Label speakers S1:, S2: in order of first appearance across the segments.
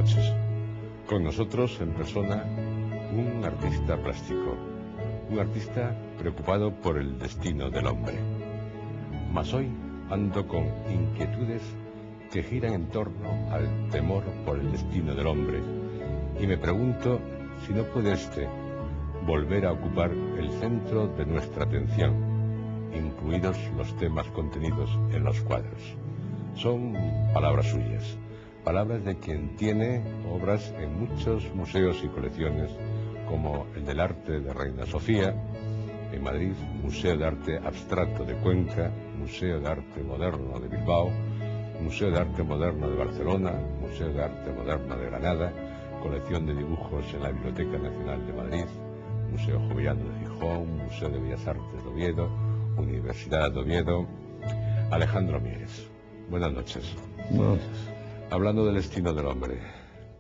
S1: noches. Con nosotros en persona un artista plástico, un artista preocupado por el destino del hombre. Mas hoy ando con inquietudes que giran en torno al temor por el destino del hombre y me pregunto si no puede este volver a ocupar el centro de nuestra atención, incluidos los temas contenidos en los cuadros. Son palabras suyas, palabras de quien tiene obras en muchos museos y colecciones, como el del arte de Reina Sofía, en Madrid, Museo de Arte Abstracto de Cuenca, Museo de Arte Moderno de Bilbao, Museo de Arte Moderno de Barcelona, Museo de Arte Moderno de Granada, colección de dibujos en la Biblioteca Nacional de Madrid, Museo Joviano de Gijón, Museo de Bellas Artes de Oviedo, Universidad de Oviedo. Alejandro Mieres, buenas noches.
S2: Buenas noches.
S1: Hablando del destino del hombre,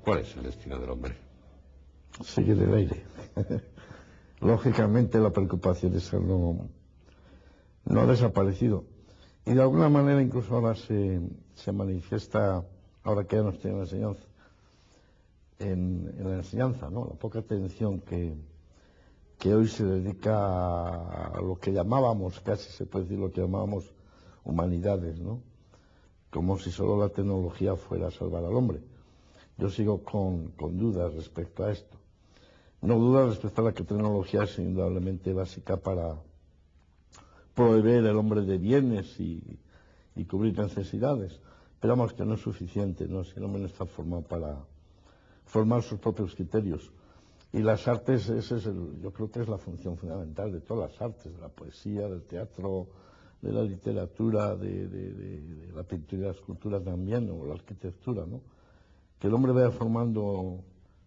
S1: ¿cuál es el destino del hombre?
S2: Seguir el aire. Lógicamente la preocupación esa no ha desaparecido. Y de alguna manera incluso ahora se manifiesta, ahora que ya no estoy en la enseñanza, en la enseñanza, ¿no? La poca atención que hoy se dedica a lo que llamábamos, casi se puede decir lo que llamábamos humanidades, ¿no? Como si solo la tecnología fuera a salvar al hombre. Yo sigo con dudas respecto a esto. No dudas respecto a la que tecnología es indudablemente básica para proveer el hombre de bienes y cubrir necesidades. Pero vamos, que no es suficiente, ¿no? Si el hombre no está formado para formar sus propios criterios. Y las artes, yo creo que es la función fundamental de todas las artes, de la poesía, del teatro, de la literatura, de la pintura y la escultura también, o la arquitectura, ¿no? Que el hombre vaya formando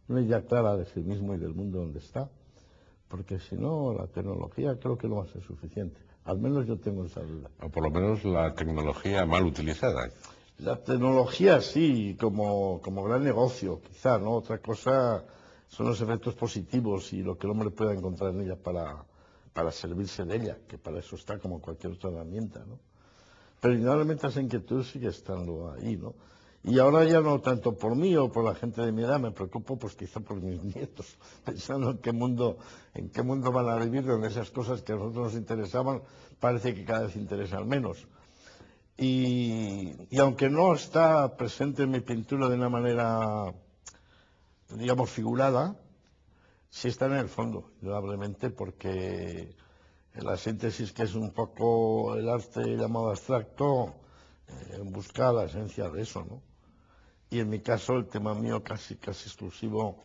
S2: una idea clara de sí mismo y del mundo donde está, porque si no, la tecnología creo que no va a ser suficiente. Al menos yo tengo esa duda.
S1: O por lo menos la tecnología mal utilizada.
S2: La tecnología sí, como gran negocio, quizá, ¿no? Otra cosa son los efectos positivos y lo que el hombre pueda encontrar en ella para servirse de ella, que para eso está como cualquier otra herramienta, ¿no? Pero indudablemente esa inquietud sigue estando ahí, ¿no? Y ahora ya no tanto por mí o por la gente de mi edad, me preocupo pues quizá por mis nietos, pensando en qué mundo van a vivir, donde esas cosas que a nosotros nos interesaban parece que cada vez interesan menos. Y aunque no está presente en mi pintura de una manera, digamos, figurada, sí está en el fondo, indudablemente, porque la síntesis, que es un poco el arte llamado abstracto, busca la esencia de eso, ¿no? Y en mi caso, el tema mío casi exclusivo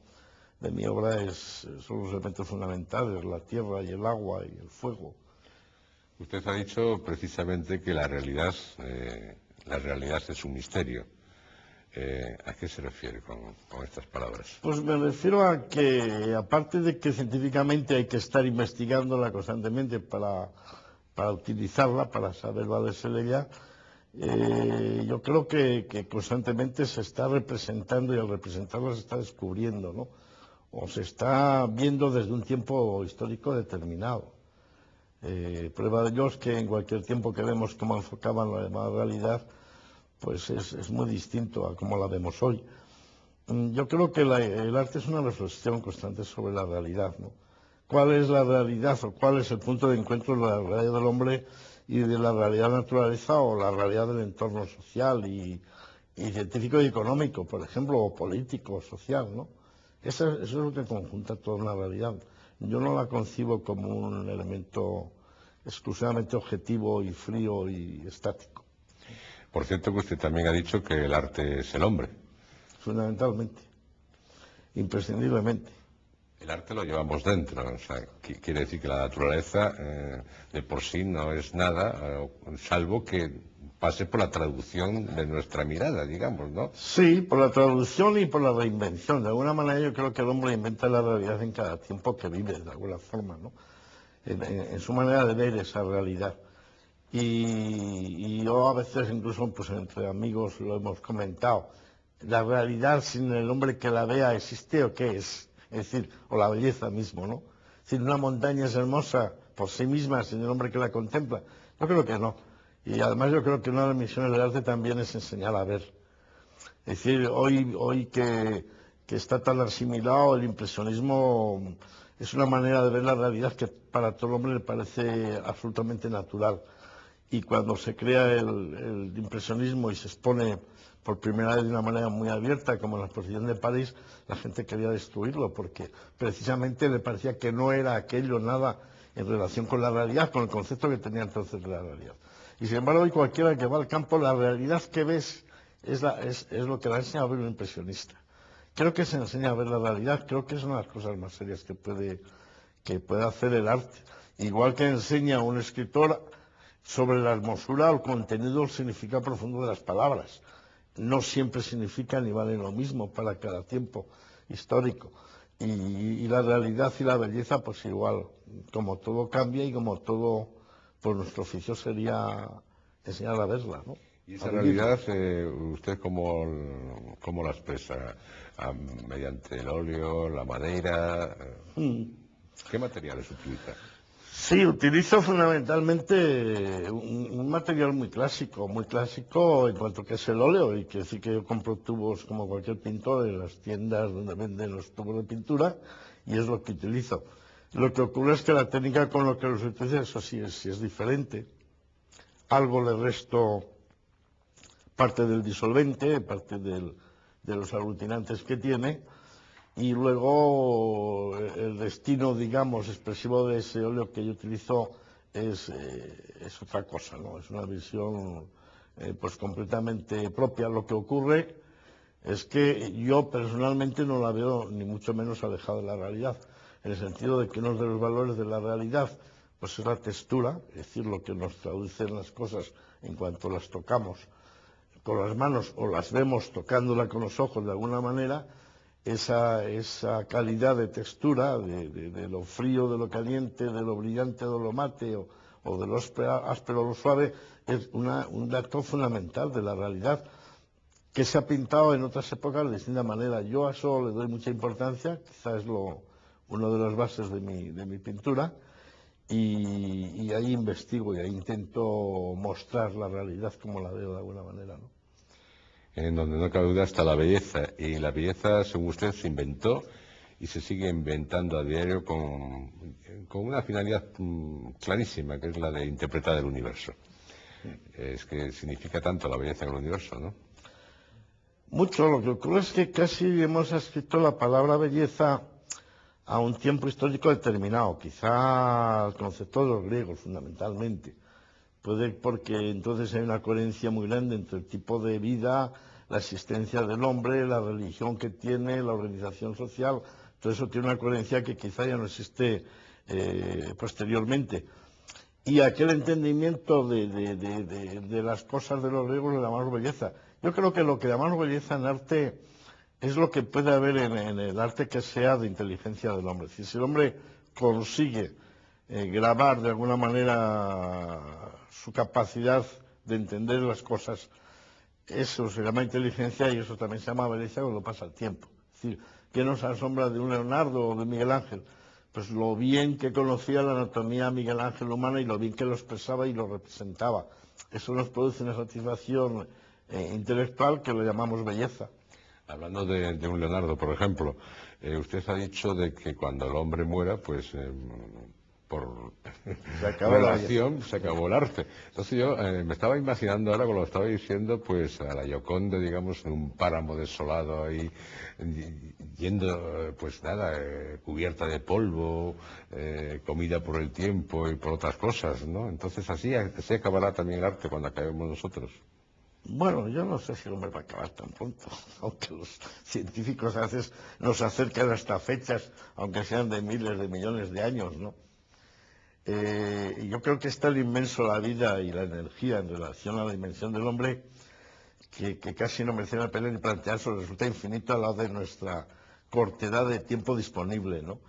S2: de mi obra son los elementos fundamentales, la tierra y el agua y el fuego.
S1: Usted ha dicho precisamente que la realidad es un misterio. ¿A qué se refiere con estas palabras?
S2: Pues me refiero a que, aparte de que científicamente hay que estar investigándola constantemente para utilizarla, para saber valerse de ella, yo creo que constantemente se está representando y al representarla se está descubriendo, ¿no? O se está viendo desde un tiempo histórico determinado. Prueba de ello es que en cualquier tiempo que vemos cómo enfocaban la llamada realidad, pues es muy distinto a cómo la vemos hoy. Yo creo que el arte es una reflexión constante sobre la realidad, ¿no? ¿Cuál es la realidad o cuál es el punto de encuentro de la realidad del hombre y de la realidad de la naturaleza o la realidad del entorno social y científico y económico, por ejemplo, o político, social, ¿no? Eso es lo que conjunta toda una realidad. Yo no la concibo como un elemento exclusivamente objetivo y frío y estático.
S1: Por cierto, que usted también ha dicho que el arte es el hombre.
S2: Fundamentalmente, imprescindiblemente.
S1: El arte lo llevamos dentro, o sea, quiere decir que la naturaleza de por sí no es nada, salvo que pase por la traducción de nuestra mirada, digamos, ¿no?
S2: Sí, por la traducción y por la reinvención. De alguna manera yo creo que el hombre inventa la realidad en cada tiempo que vive, de alguna forma, ¿no? En su manera de ver esa realidad. Y yo a veces incluso pues entre amigos lo hemos comentado. ¿La realidad sin el hombre que la vea existe o qué es? Es decir, o la belleza mismo, ¿no? Es decir, una montaña es hermosa por sí misma sin el hombre que la contempla. Yo creo que no. Y además yo creo que una de las misiones del arte también es enseñar a ver. Es decir, hoy que está tan asimilado, el impresionismo es una manera de ver la realidad que para todo hombre le parece absolutamente natural. Y cuando se crea el impresionismo y se expone por primera vez de una manera muy abierta, como en la exposición de París, la gente quería destruirlo, porque precisamente le parecía que no era aquello nada en relación con la realidad, con el concepto que tenía entonces de la realidad. Y sin embargo, hoy cualquiera que va al campo, la realidad que ves es lo que le enseña a ver un impresionista. Creo que se enseña a ver la realidad, creo que es una de las cosas más serias que puede hacer el arte. Igual que enseña a un escritor sobre la hermosura o el contenido, el significado profundo de las palabras. No siempre significan ni valen lo mismo para cada tiempo histórico. Y la realidad y la belleza, pues igual, como todo cambia y como todo, pues nuestro oficio sería enseñar a verla, ¿no?
S1: Y esa realidad, ¿usted cómo la expresa? ¿Mediante el óleo, la madera? ¿Qué materiales utiliza?
S2: Sí, utilizo fundamentalmente un material muy clásico en cuanto que es el óleo, y que sí que yo compro tubos como cualquier pintor en las tiendas donde venden los tubos de pintura, y es lo que utilizo. Lo que ocurre es que la técnica con lo que los utilizo, eso sí es diferente. Algo le resto parte del disolvente, parte de los aglutinantes que tiene, y luego el destino, digamos, expresivo de ese óleo que yo utilizo es otra cosa, ¿no? Es una visión pues completamente propia. Lo que ocurre es que yo personalmente no la veo ni mucho menos alejada de la realidad, en el sentido de que uno de los valores de la realidad pues es la textura, es decir, lo que nos traducen las cosas en cuanto las tocamos con las manos o las vemos tocándola con los ojos de alguna manera. Esa calidad de textura, de lo frío, de lo caliente, de lo brillante, de lo mate, o de lo áspero o lo suave, es un dato fundamental de la realidad que se ha pintado en otras épocas de distinta manera. Yo a eso le doy mucha importancia, quizás es una de las bases de mi pintura, y ahí investigo y ahí intento mostrar la realidad como la veo de alguna manera, ¿no?
S1: En donde no cabe duda está la belleza. Y la belleza, según usted, se inventó y se sigue inventando a diario con una finalidad clarísima, que es la de interpretar el universo. Es que significa tanto la belleza en el universo, ¿no?
S2: Mucho. Lo que ocurre es que casi hemos escrito la palabra belleza a un tiempo histórico determinado, quizá al concepto de los griegos fundamentalmente. Puede porque entonces hay una coherencia muy grande entre el tipo de vida, la existencia del hombre, la religión que tiene, la organización social. Todo eso tiene una coherencia que quizá ya no existe posteriormente. Y aquel entendimiento de las cosas de los griegos le llamamos belleza. Yo creo que lo que llamamos belleza en arte es lo que puede haber en el arte que sea de inteligencia del hombre. Es decir, si el hombre consigue grabar de alguna manera su capacidad de entender las cosas, eso se llama inteligencia, y eso también se llama belleza cuando pasa el tiempo. Es decir, ¿qué nos asombra de un Leonardo o de Miguel Ángel? Pues lo bien que conocía la anatomía Miguel Ángel humana y lo bien que lo expresaba y lo representaba. Eso nos produce una satisfacción intelectual que lo llamamos belleza.
S1: Hablando de un Leonardo, por ejemplo, usted ha dicho de que cuando el hombre muera, pues por relación se acabó el arte. Entonces yo me estaba imaginando ahora, cuando lo estaba diciendo, pues a la Gioconda, digamos, en un páramo desolado ahí, yendo, pues nada, cubierta de polvo, comida por el tiempo y por otras cosas, ¿no? Entonces así acabará también el arte cuando acabemos nosotros.
S2: Bueno, yo no sé si el hombre va a acabar tan pronto, aunque los científicos a veces nos acercan hasta fechas, aunque sean de miles de millones de años, ¿no? Yo creo que es tan inmenso la vida y la energía en relación a la dimensión del hombre que casi no merece la pena ni plantearse, resulta infinito al lado de nuestra cortedad de tiempo disponible, ¿no?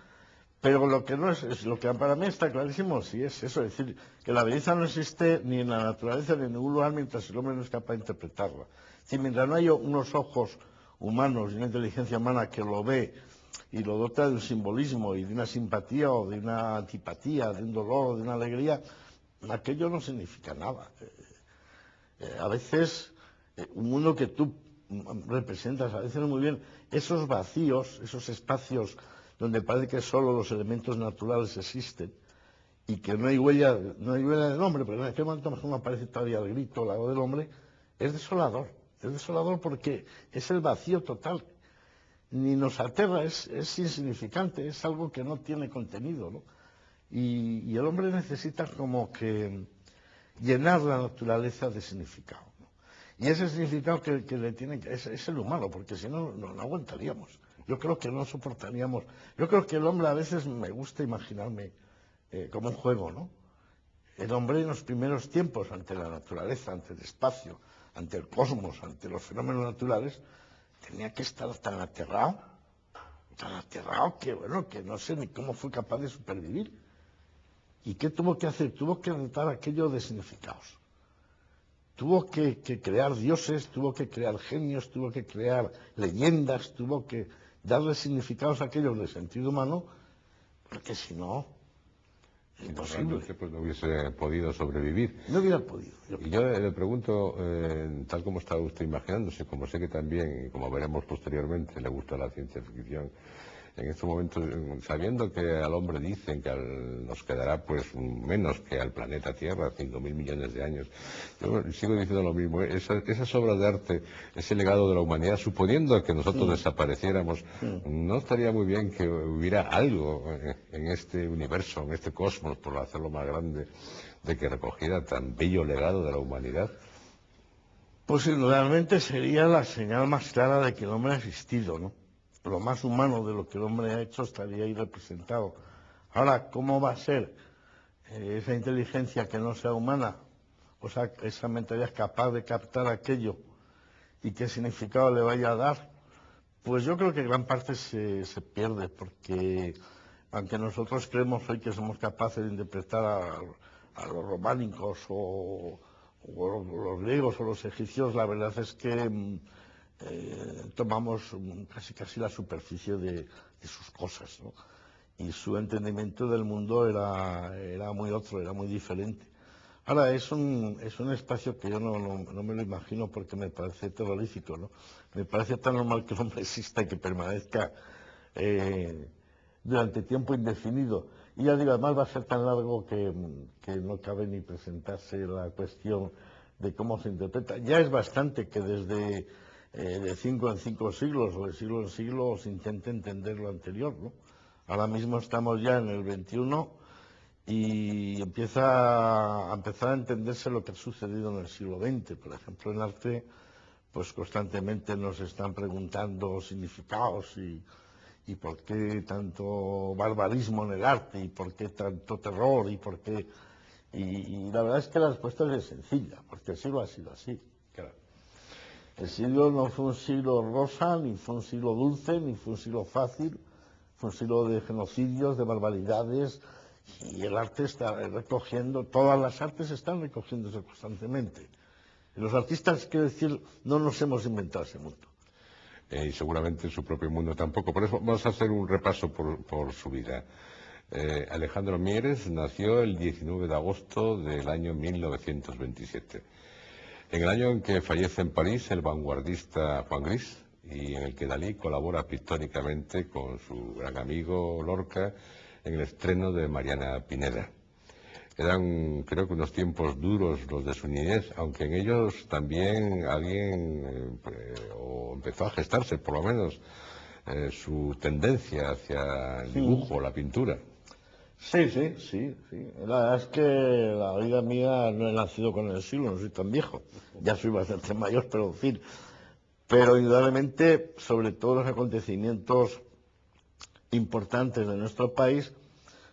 S2: Pero lo que no es lo que para mí está clarísimo, sí es eso, es decir, que la belleza no existe ni en la naturaleza ni en ningún lugar mientras el hombre no es capaz de interpretarla. Es decir, mientras no haya unos ojos humanos y una inteligencia humana que lo ve y lo dota de un simbolismo y de una simpatía o de una antipatía, de un dolor o de una alegría, aquello no significa nada. A veces un mundo que tú representas a veces muy bien esos vacíos, esos espacios donde parece que solo los elementos naturales existen y que no hay huella del hombre, pero en aquel momento no aparece todavía el grito, la voz del hombre. Es desolador porque es el vacío total. Ni nos aterra, es insignificante, es algo que no tiene contenido, ¿no? Y el hombre necesita como que llenar la naturaleza de significado, ¿no? Y ese significado que le tiene es el humano, porque si no, no aguantaríamos. Yo creo que no soportaríamos. Yo creo que el hombre a veces me gusta imaginarme como un juego, ¿no? El hombre en los primeros tiempos, ante la naturaleza, ante el espacio, ante el cosmos, ante los fenómenos naturales, tenía que estar tan aterrado que, bueno, que no sé ni cómo fue capaz de supervivir. ¿Y qué tuvo que hacer? Tuvo que dotar aquello de significados. Tuvo que crear dioses, tuvo que crear genios, tuvo que crear leyendas, tuvo que darle significados a aquellos de sentido humano, porque si no, imposible.
S1: Pues no hubiese podido sobrevivir.
S2: No hubiera podido.
S1: Y yo le pregunto, tal como está usted imaginándose, como sé que también, y como veremos posteriormente, le gusta la ciencia ficción, en estos momentos, sabiendo que al hombre dicen que nos quedará pues menos que al planeta Tierra, 5.000 millones de años, yo sigo diciendo lo mismo, esas obras de arte, ese legado de la humanidad, suponiendo que nosotros desapareciéramos, ¿no estaría muy bien que hubiera algo en este universo, en este cosmos, por hacerlo más grande, de que recogiera tan bello legado de la humanidad?
S2: Pues realmente sería la señal más clara de que el hombre ha existido, ¿no? Lo más humano de lo que el hombre ha hecho estaría ahí representado. Ahora, ¿cómo va a ser esa inteligencia que no sea humana? O sea, esa mentalidad capaz de captar aquello y qué significado le vaya a dar. Pues yo creo que gran parte se pierde, porque aunque nosotros creemos hoy que somos capaces de interpretar a los románicos o los griegos o los egipcios, la verdad es que tomamos casi la superficie de sus cosas, ¿no? Y su entendimiento del mundo era muy otro, era muy diferente. Ahora, es un espacio que yo no me lo imagino, porque me parece terrorífico, ¿no? Me parece tan normal que el hombre exista y que permanezca durante tiempo indefinido. Y ya digo, además va a ser tan largo que no cabe ni presentarse la cuestión de cómo se interpreta. Ya es bastante que desde de 5 en 5 siglos o de siglo en siglo se intente entender lo anterior, ¿no? Ahora mismo estamos ya en el 21 y empieza a entenderse lo que ha sucedido en el siglo XX. Por ejemplo, en arte, pues constantemente nos están preguntando significados y por qué tanto barbarismo en el arte y por qué tanto terror y por qué... Y la verdad es que la respuesta es sencilla, porque el siglo ha sido así. Claro. El siglo no fue un siglo rosa, ni fue un siglo dulce, ni fue un siglo fácil, fue un siglo de genocidios, de barbaridades, y el arte está recogiendo, todas las artes están recogiéndose constantemente. Y los artistas, quiero decir, no nos hemos inventado ese mundo.
S1: Y seguramente su propio mundo tampoco. Por eso vamos a hacer un repaso por su vida. Alejandro Mieres nació el 19 de agosto del año 1927. En el año en que fallece en París el vanguardista Juan Gris, y en el que Dalí colabora pictóricamente con su gran amigo Lorca en el estreno de Mariana Pineda. Eran, creo que, unos tiempos duros los de su niñez, aunque en ellos también alguien o empezó a gestarse, por lo menos, su tendencia hacia el dibujo, la pintura.
S2: Sí. La verdad es que la vida mía no he nacido con el siglo, no soy tan viejo. Ya soy bastante mayor, pero en fin. Pero indudablemente, sobre todo los acontecimientos importantes de nuestro país,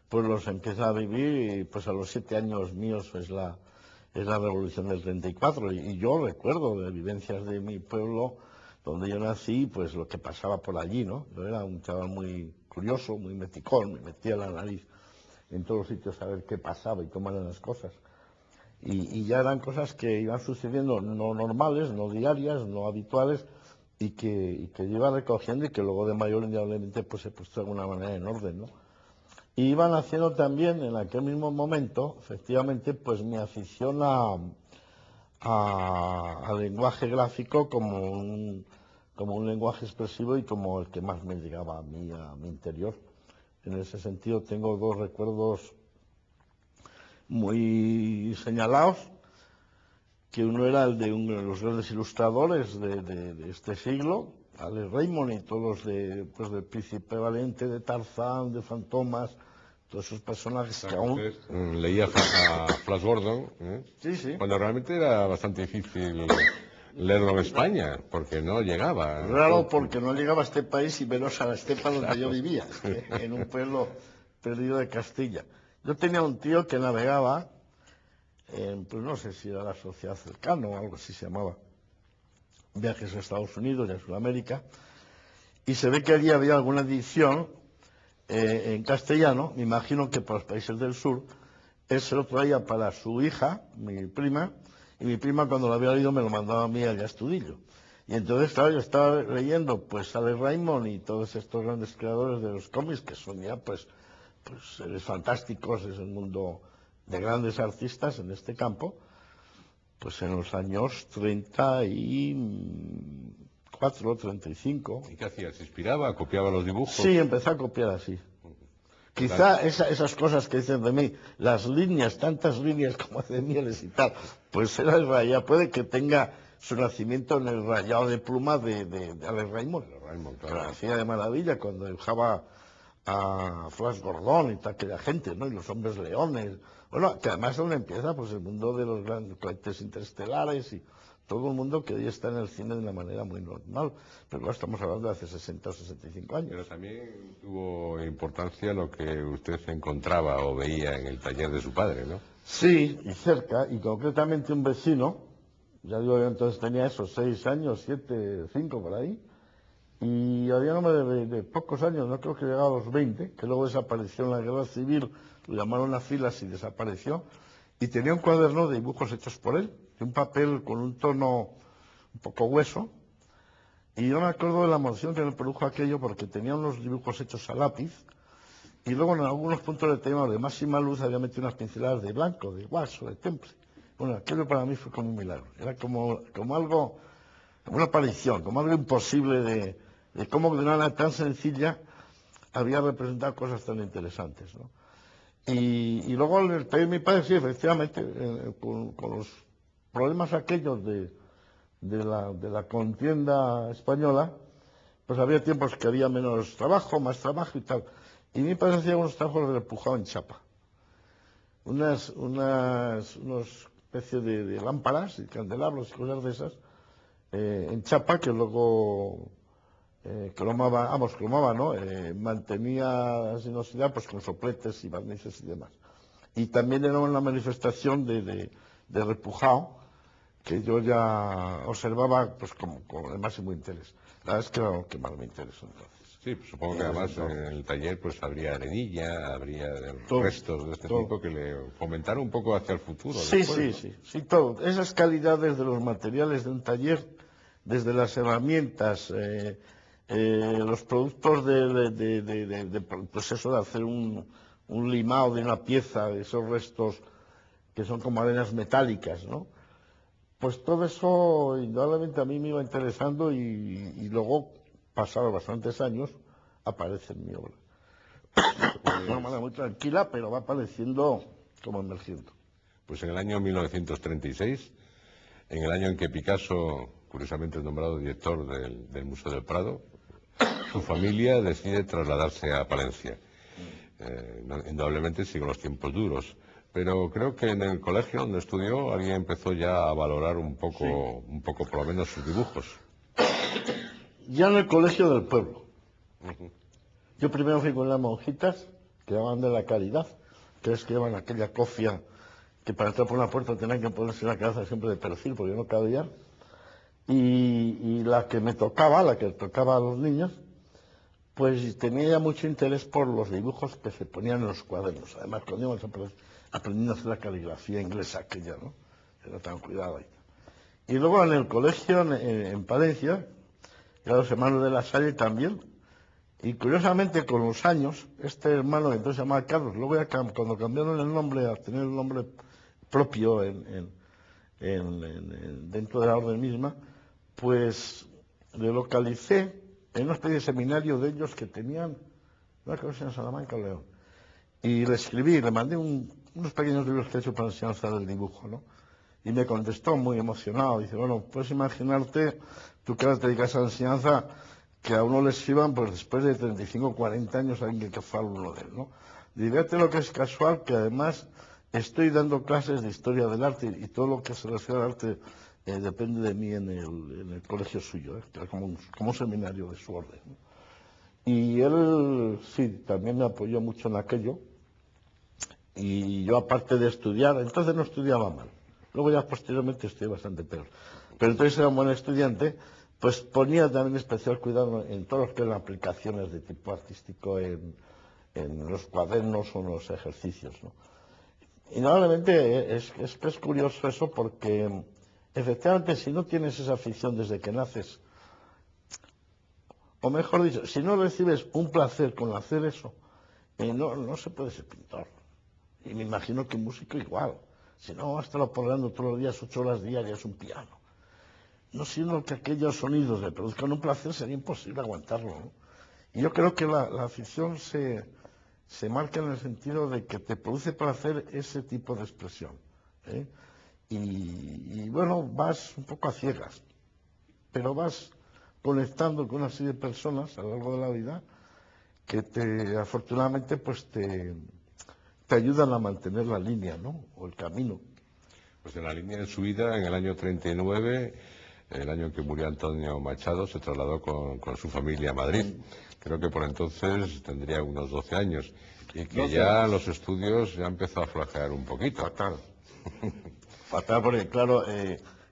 S2: pues los empieza a vivir, y pues a los 7 años míos es la revolución del 34. Y yo recuerdo de vivencias de mi pueblo, donde yo nací, pues lo que pasaba por allí, ¿no? Yo era un chaval muy curioso, muy meticón, me metía la nariz en todos los sitios a ver qué pasaba y cómo eran las cosas. Y ya eran cosas que iban sucediendo no normales, no diarias, no habituales, y que yo iba recogiendo y que luego de mayor indudablemente pues he puesto de alguna manera en orden, ¿no? Y iban haciendo también en aquel mismo momento, efectivamente, pues mi afición a al lenguaje gráfico como un lenguaje expresivo y como el que más me llegaba a mi interior. En ese sentido tengo dos recuerdos muy señalados, que uno era el de uno de los grandes ilustradores de este siglo, Alex Raymond, y todos del Príncipe Valiente, de Tarzán, de Fantomas, todos esos personajes que aún...
S1: Leía a Flash Gordon,
S2: Sí.
S1: cuando realmente era bastante difícil leerlo en España, porque no llegaba.
S2: Raro, porque no llegaba a este país y menos a la estepa donde yo vivía, en un pueblo perdido de Castilla. Yo tenía un tío que navegaba, pues no sé si era la Sociedad Cercano o algo así se llamaba, viajes a Estados Unidos y a Sudamérica, y se ve que allí había alguna edición en castellano, me imagino que para los países del sur. Él se lo traía para su hija, mi prima, y mi prima cuando lo había leído me lo mandaba a mí allá a Estudillo. Y entonces, claro, yo estaba leyendo pues Alex Raymond y todos estos grandes creadores de los cómics, que son ya pues seres fantásticos, es el mundo de grandes artistas en este campo, pues en los años 34, 35.
S1: ¿Y qué hacía? ¿Se inspiraba? ¿Copiaba los dibujos?
S2: Sí, empecé a copiar así. Quizá esas cosas que dicen de mí, las líneas, tantas líneas como de mieles y tal, pues era el rayado, puede que tenga su nacimiento en el rayado de pluma de Alex Raymond. Que lo hacía de maravilla cuando dibujaba a Flash Gordon y toda aquella gente, ¿no? Y los hombres leones. Bueno, que además es donde empieza pues el mundo de los grandes cohetes interestelares y todo el mundo que hoy está en el cine de una manera muy normal, pero no estamos hablando de hace 60 o 65 años.
S1: Pero también tuvo importancia lo que usted encontraba o veía en el taller de su padre, ¿no?
S2: Sí, y cerca, y concretamente un vecino, ya digo, yo entonces tenía esos 6 años, 7, 5 por ahí, y había un hombre de pocos años, no creo que llegaba a los 20, que luego desapareció en la guerra civil, lo llamaron a filas y desapareció, y tenía un cuaderno de dibujos hechos por él, de un papel con un tono un poco hueso, y yo me acuerdo de la emoción que me produjo aquello porque tenía unos dibujos hechos a lápiz, y luego en algunos puntos de tema de máxima luz había metido unas pinceladas de blanco, de guaso, de temple. Bueno, aquello para mí fue como un milagro, era como algo, como una aparición, como algo imposible de cómo de una manera tan sencilla había representado cosas tan interesantes, ¿no? Y luego en el taller de mi padre, sí, efectivamente, con los problemas aquellos de la contienda española, pues había tiempos que había menos trabajo, más trabajo y tal. Y mi padre hacía unos trabajos repujados en chapa. Unas especies de lámparas y candelabros y cosas de esas en chapa que luego cromaba, ¿no? Mantenía la sinuosidad pues con sopletes y barnices y demás. Y también era una manifestación de repujado que yo ya observaba pues con el máximo interés. La verdad es que era lo que más me interesó entonces.
S1: Sí, pues supongo que además en el taller pues habría arenilla, habría
S2: Todo,
S1: restos de este
S2: todo.
S1: tipo que le fomentaron un poco hacia el futuro.
S2: Sí,
S1: después,
S2: sí, todo. Esas calidades de los materiales de un taller, desde las herramientas, los productos pues eso, de hacer un limado de una pieza, de esos restos que son como arenas metálicas, ¿no? Pues todo eso indudablemente a mí me iba interesando y luego, pasados bastantes años, aparece en mi obra. De una manera muy tranquila, pero va apareciendo como emergiendo.
S1: Pues en el año 1936, en el año en que Picasso, curiosamente es nombrado director del Museo del Prado, su familia decide trasladarse a Palencia. Indudablemente siguen los tiempos duros, pero creo que en el colegio donde estudió alguien empezó ya a valorar un poco por lo menos sus dibujos.
S2: Ya en el colegio del pueblo. Yo primero fui con las monjitas que llamaban de la Caridad, que es que llevan aquella cofia que para entrar por una puerta tenían que ponerse la cabeza siempre de perfil porque no cabía. Y la que me tocaba, la que tocaba a los niños, pues tenía ya mucho interés por los dibujos que se ponían en los cuadernos. Además, cuando íbamos aprendiendo a hacer la caligrafía inglesa aquella, ¿no? Era tan cuidado ahí. Y luego en el colegio en Palencia, y a los hermanos de la Salle también. Y curiosamente con los años, este hermano que entonces se llamaba Carlos, luego ya cuando cambiaron el nombre a tener un nombre propio en dentro de la orden misma, pues le localicé en una especie de seminario de ellos que tenían, no creo que sea en Salamanca o León, y le escribí, le mandé unos pequeños libros que he hecho para enseñanza del dibujo, ¿no? Y me contestó muy emocionado, dice, bueno, puedes imaginarte, tú que ahora te dedicas a la enseñanza, que a uno le escriban, pues después de 35 o 40 años, alguien que fue alumno de él, ¿no? Dígate lo que es casual, que además estoy dando clases de historia del arte y todo lo que se refiere al arte depende de mí en el colegio suyo, que era como un seminario de su orden, ¿no? Y él, sí, también me apoyó mucho en aquello. Y yo, aparte de estudiar, entonces no estudiaba mal. Luego ya posteriormente estudié bastante peor. Pero entonces era un buen estudiante, pues ponía también especial cuidado en todo lo que eran aplicaciones de tipo artístico en los cuadernos o en los ejercicios, ¿no? Indudablemente es curioso eso porque efectivamente si no tienes esa afición desde que naces, o mejor dicho, si no recibes un placer con hacer eso, no se puede ser pintor. Y me imagino que un músico igual. Si no, va a estar aporreando todos los días 8 horas diarias un piano. No siendo que aquellos sonidos le produzcan un placer, sería imposible aguantarlo, ¿no? Y yo creo que la afición se marca en el sentido de que te produce placer ese tipo de expresión, ¿eh? Y bueno, vas un poco a ciegas, pero vas conectando con una serie de personas a lo largo de la vida que afortunadamente pues te ayudan a mantener la línea, ¿no? O el camino.
S1: Pues en la línea de su vida, en el año 39, el año en que murió Antonio Machado, se trasladó con su familia a Madrid. Creo que por entonces tendría unos 12 años y que
S2: 12
S1: ya
S2: años.
S1: los estudios ya empezó a flaquear un poquito.
S2: Fatal. Fatal porque, claro,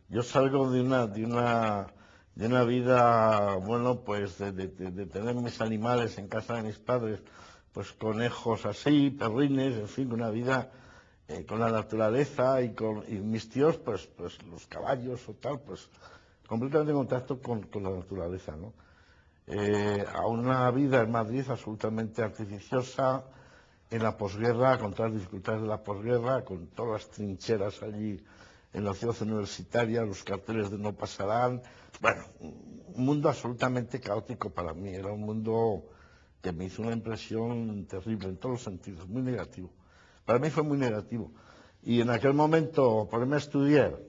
S2: yo salgo de una vida, bueno, pues de tener mis animales en casa de mis padres, pues conejos así, perrines, en fin, una vida con la naturaleza y mis tíos, pues los caballos o tal, pues completamente en contacto con la naturaleza, ¿no? A una vida en Madrid absolutamente artificiosa, en la posguerra, con todas las dificultades de la posguerra, con todas las trincheras allí en la ciudad universitaria, los carteles de no pasarán. Bueno, un mundo absolutamente caótico para mí. Era un mundo que me hizo una impresión terrible en todos los sentidos, muy negativo. Para mí fue muy negativo. Y en aquel momento ponerme a estudiar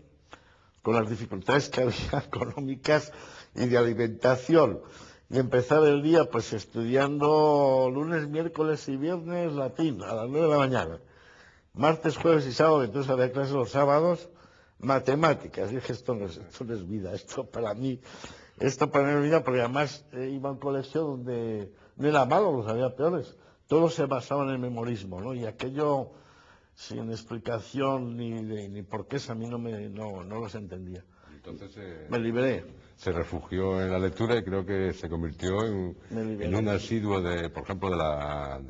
S2: con las dificultades que había económicas y de alimentación, y empezar el día pues estudiando lunes, miércoles y viernes latín a las 9 de la mañana, martes, jueves y sábado, entonces había clases los sábados, matemáticas. Dije, esto no es vida, esto para mí es vida, porque además iba a un colegio donde no era malo, los había peores, todo se basaba en el memorismo, ¿no? Y aquello sin explicación ni por qué, a mí no los entendía.
S1: Entonces
S2: Me liberé.
S1: se refugió en la lectura y creo que se convirtió en un asiduo, por ejemplo, de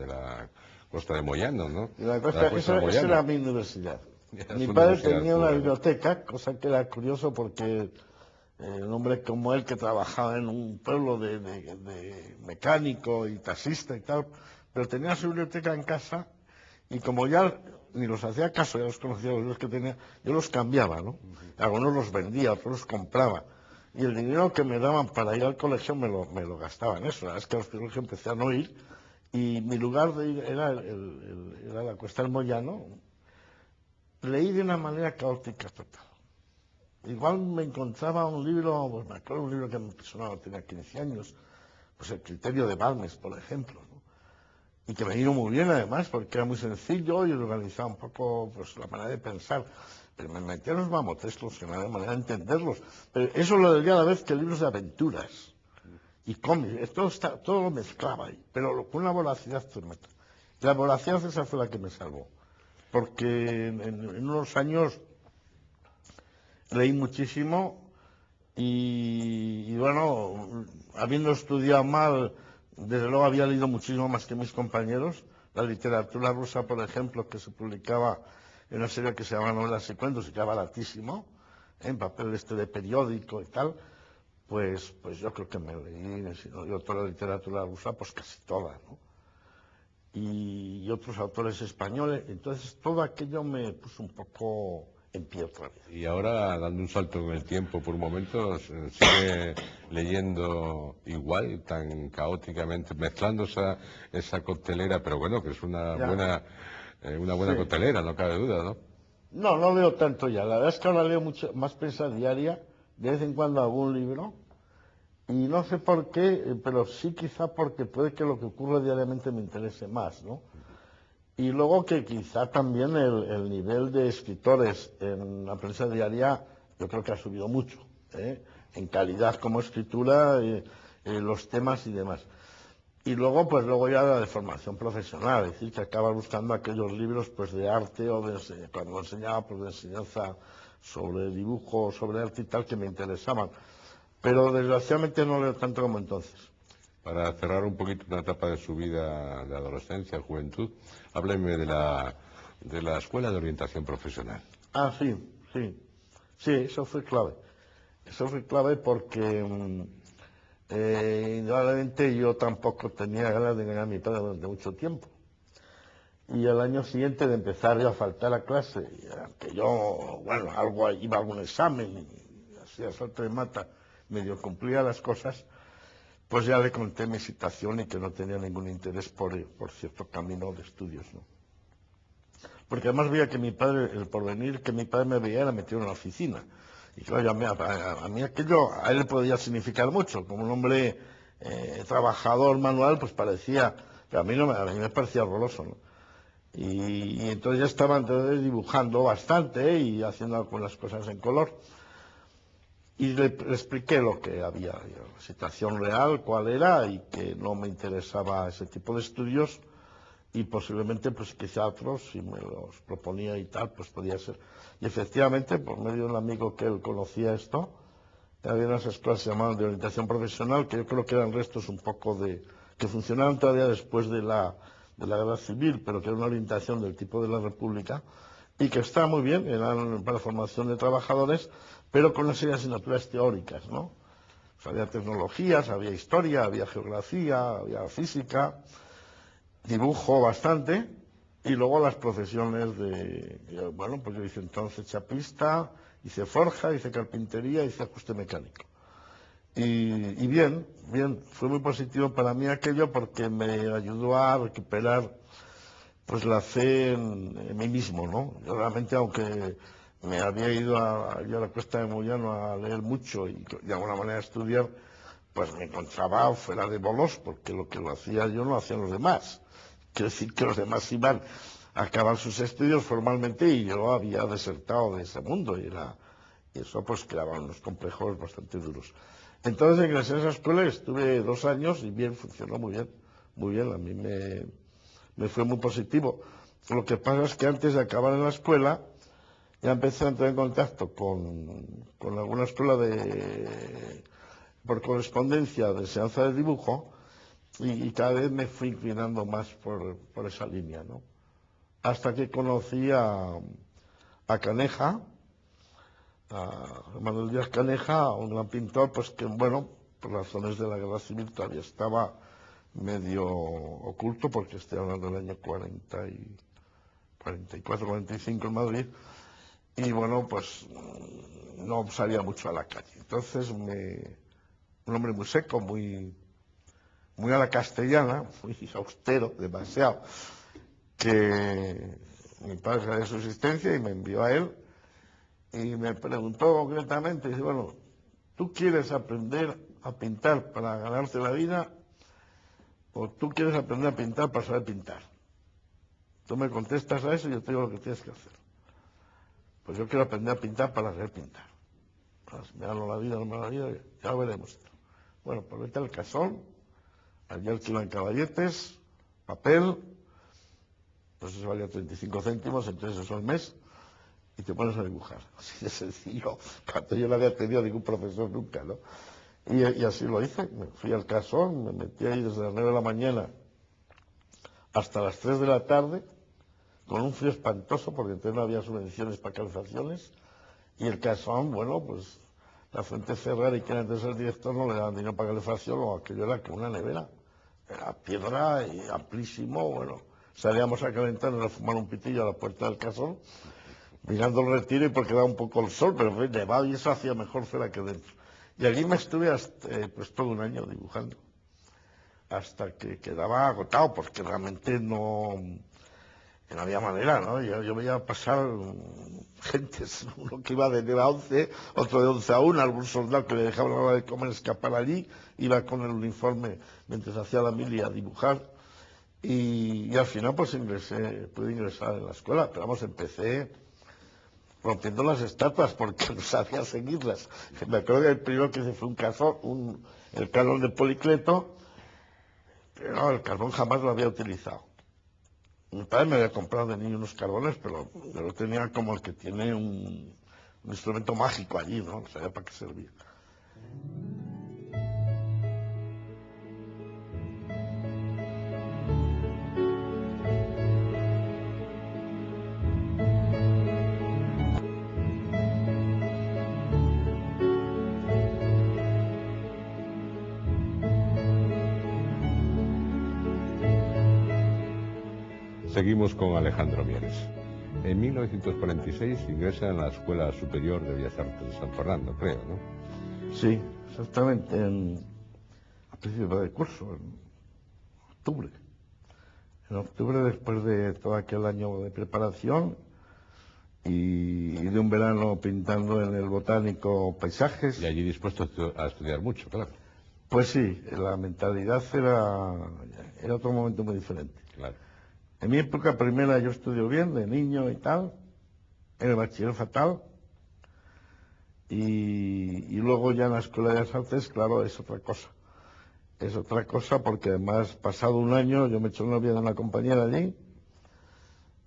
S1: la Costa de Moyano, ¿no?
S2: Esa era mi universidad. Mi padre tenía una biblioteca, cosa que era curioso porque un hombre como él que trabajaba en un pueblo de mecánico y taxista y tal, pero tenía su biblioteca en casa y como ya ni los hacía caso, ya los conocía los libros que tenía, yo los cambiaba, ¿no? Algunos los vendía, otros los compraba. Y el dinero que me daban para ir al colegio me lo gastaba en eso. La verdad es que a los colegios empecé a no ir y mi lugar de ir era la Cuesta del Moyano. Leí de una manera caótica total. Igual me encontraba un libro, pues me acuerdo un libro que me sonaba, tenía 15 años, pues El criterio de Balmes, por ejemplo, ¿no? Y que me vino muy bien además, porque era muy sencillo y organizaba un poco pues la manera de pensar. Pero me metía en los mamotextos, que no había manera de entenderlos. Pero eso lo leía a la vez que libros de aventuras y cómics, todo lo mezclaba ahí, pero con una voracidad tremenda. La voracidad esa fue la que me salvó, porque en unos años leí muchísimo y bueno, habiendo estudiado mal, desde luego había leído muchísimo más que mis compañeros. La literatura rusa, por ejemplo, que se publicaba en una serie que se llamaba Novelas y Cuentos y que era baratísimo, en papel de periódico y tal, pues yo creo que me leí, yo toda la literatura rusa, pues casi toda, ¿no? Y otros autores españoles. Entonces todo aquello me puso un poco en pie otra vez.
S1: Y ahora, dando un salto en el tiempo por un momento, sigue leyendo igual, tan caóticamente, mezclando esa coctelera, pero bueno, que es una
S2: Ya.
S1: buena
S2: Sí.
S1: coctelera, no cabe duda, ¿no?
S2: No, no leo tanto ya. La verdad es que ahora leo mucho más prensa diaria, de vez en cuando algún libro, y no sé por qué, pero sí quizá porque puede que lo que ocurre diariamente me interese más, ¿no? Y luego que quizá también el nivel de escritores en la prensa diaria yo creo que ha subido mucho, ¿eh? En calidad como escritura, los temas y demás. Y luego, pues luego ya la de formación profesional, es decir, que acabas buscando aquellos libros pues de arte o de, cuando enseñaba pues de enseñanza sobre dibujo, sobre arte y tal, que me interesaban. Pero desgraciadamente no leo tanto como entonces.
S1: Para cerrar un poquito una etapa de su vida de adolescencia, juventud, hábleme de la Escuela de Orientación Profesional.
S2: Ah, sí, sí. Sí, eso fue clave. Eso fue clave porque indudablemente yo tampoco tenía ganas de engañar a mi padre durante mucho tiempo. Y al año siguiente de empezar yo a faltar a clase, que yo, bueno, algo iba a algún examen y hacía salto de mata, medio cumplía las cosas, pues ya le conté mi situación y que no tenía ningún interés por cierto camino de estudios, ¿no? Porque además veía que mi padre, el porvenir que mi padre me veía era metido en la oficina. Y claro, a mí aquello, a él le podía significar mucho. Como un hombre trabajador, manual, pues parecía, pero a mí, no, a mí me parecía horroroso, ¿no? Y entonces ya estaba entonces dibujando bastante y haciendo algunas cosas en color. Y le expliqué lo que había, la situación real, cuál era, y que no me interesaba ese tipo de estudios, y posiblemente pues quizá otros, si me los proponía y tal, pues podía ser. Y efectivamente, por medio de un amigo que él conocía esto, había unas escuelas que se llamaban de orientación profesional, que yo creo que eran restos un poco que funcionaban todavía después de la guerra civil, pero que era una orientación del tipo de la República, y que está muy bien, eran para formación de trabajadores, pero con una serie de asignaturas teóricas, ¿no? O sea, había tecnologías, había historia, había geografía, había física, dibujo bastante, y luego las profesiones bueno, pues yo hice entonces chapista, hice forja, hice carpintería, hice ajuste mecánico. Y bien, fue muy positivo para mí aquello porque me ayudó a recuperar pues la fe en mí mismo, ¿no? Yo realmente, aunque me había ido yo a la Cuesta de Moyano a leer mucho y de alguna manera a estudiar, pues me encontraba fuera de bolos, porque lo que lo hacía yo no lo hacían los demás. Quiero decir que los demás iban a acabar sus estudios formalmente y yo había desertado de ese mundo y eso pues creaba unos complejos bastante duros. Entonces ingresé a esa escuela y estuve 2 años y bien, funcionó muy bien, a mí me fue muy positivo. Lo que pasa es que antes de acabar en la escuela ya empecé a entrar en contacto con alguna escuela por correspondencia de enseñanza de dibujo y cada vez me fui inclinando más por esa línea, ¿no? Hasta que conocí a Caneja, a Manuel Díaz Caneja, un gran pintor, pues que, bueno, por razones de la guerra civil todavía estaba medio oculto, porque estoy hablando del año 44, 45 en Madrid, y bueno, pues no salía mucho a la calle. Entonces, un hombre muy seco, muy a la castellana, muy austero, demasiado, que mi padre sabía de su existencia y me envió a él y me preguntó concretamente, dice, bueno, ¿tú quieres aprender a pintar para ganarte la vida o tú quieres aprender a pintar para saber pintar? Tú me contestas a eso y yo te digo lo que tienes que hacer. Pues yo quiero aprender a pintar para saber pintar. Si me gano la vida o no me gano la vida, ya lo veremos. Bueno, pues vete al Casón, allí alquilan caballetes, papel, pues eso valía 35 céntimos, entonces eso al mes, y te pones a dibujar. Así de sencillo, cuando yo no había tenido ningún profesor nunca, ¿no? Y así lo hice, me fui al Casón, me metí ahí desde las 9 de la mañana hasta las 3 de la tarde, con un frío espantoso, porque entonces no había subvenciones para calefacciones, y el Casón, bueno, pues la Fuente Ferrer y quien antes el director no le daban dinero para calefacción, o aquello era como una nevera, era piedra y amplísimo, bueno, salíamos a calentarnos a fumar un pitillo a la puerta del Casón, mirando el retiro y porque da un poco el sol, pero fue nevado y eso hacía mejor fuera que dentro. Y allí me estuve hasta, pues todo un año dibujando, hasta que quedaba agotado, porque realmente no había manera, ¿no? Yo veía pasar gentes, uno que iba de 9 a 11, otro de 11 a 1, algún soldado que le dejaba la hora de comer escapar allí, iba con el uniforme mientras hacía la mili a dibujar. Y al final pues pude ingresar en la escuela, pero vamos, empecé rompiendo las estatuas porque no sabía seguirlas. Me acuerdo que el primero que hice fue el carbón de Policleto, pero no, el carbón jamás lo había utilizado. Mi padre me había comprado de niño unos carbones, pero yo lo tenía como el que tiene un instrumento mágico allí, ¿no? No sabía para qué servía.
S1: Seguimos con Alejandro Mieres. En 1946 ingresa en la Escuela Superior de Bellas Artes de San Fernando, creo, ¿no?
S2: Sí, exactamente, a principios del curso, en octubre. En octubre, después de todo aquel año de preparación y de un verano pintando en el botánico paisajes.
S1: Y allí dispuesto a estudiar mucho, claro.
S2: Pues sí, la mentalidad era otro momento muy diferente.
S1: Claro.
S2: En mi época primera yo estudio bien, de niño y tal, en el bachiller fatal, y luego ya en la Escuela de las Artes, claro, es otra cosa. Es otra cosa porque además, pasado un año, yo me eché novia de una compañera allí,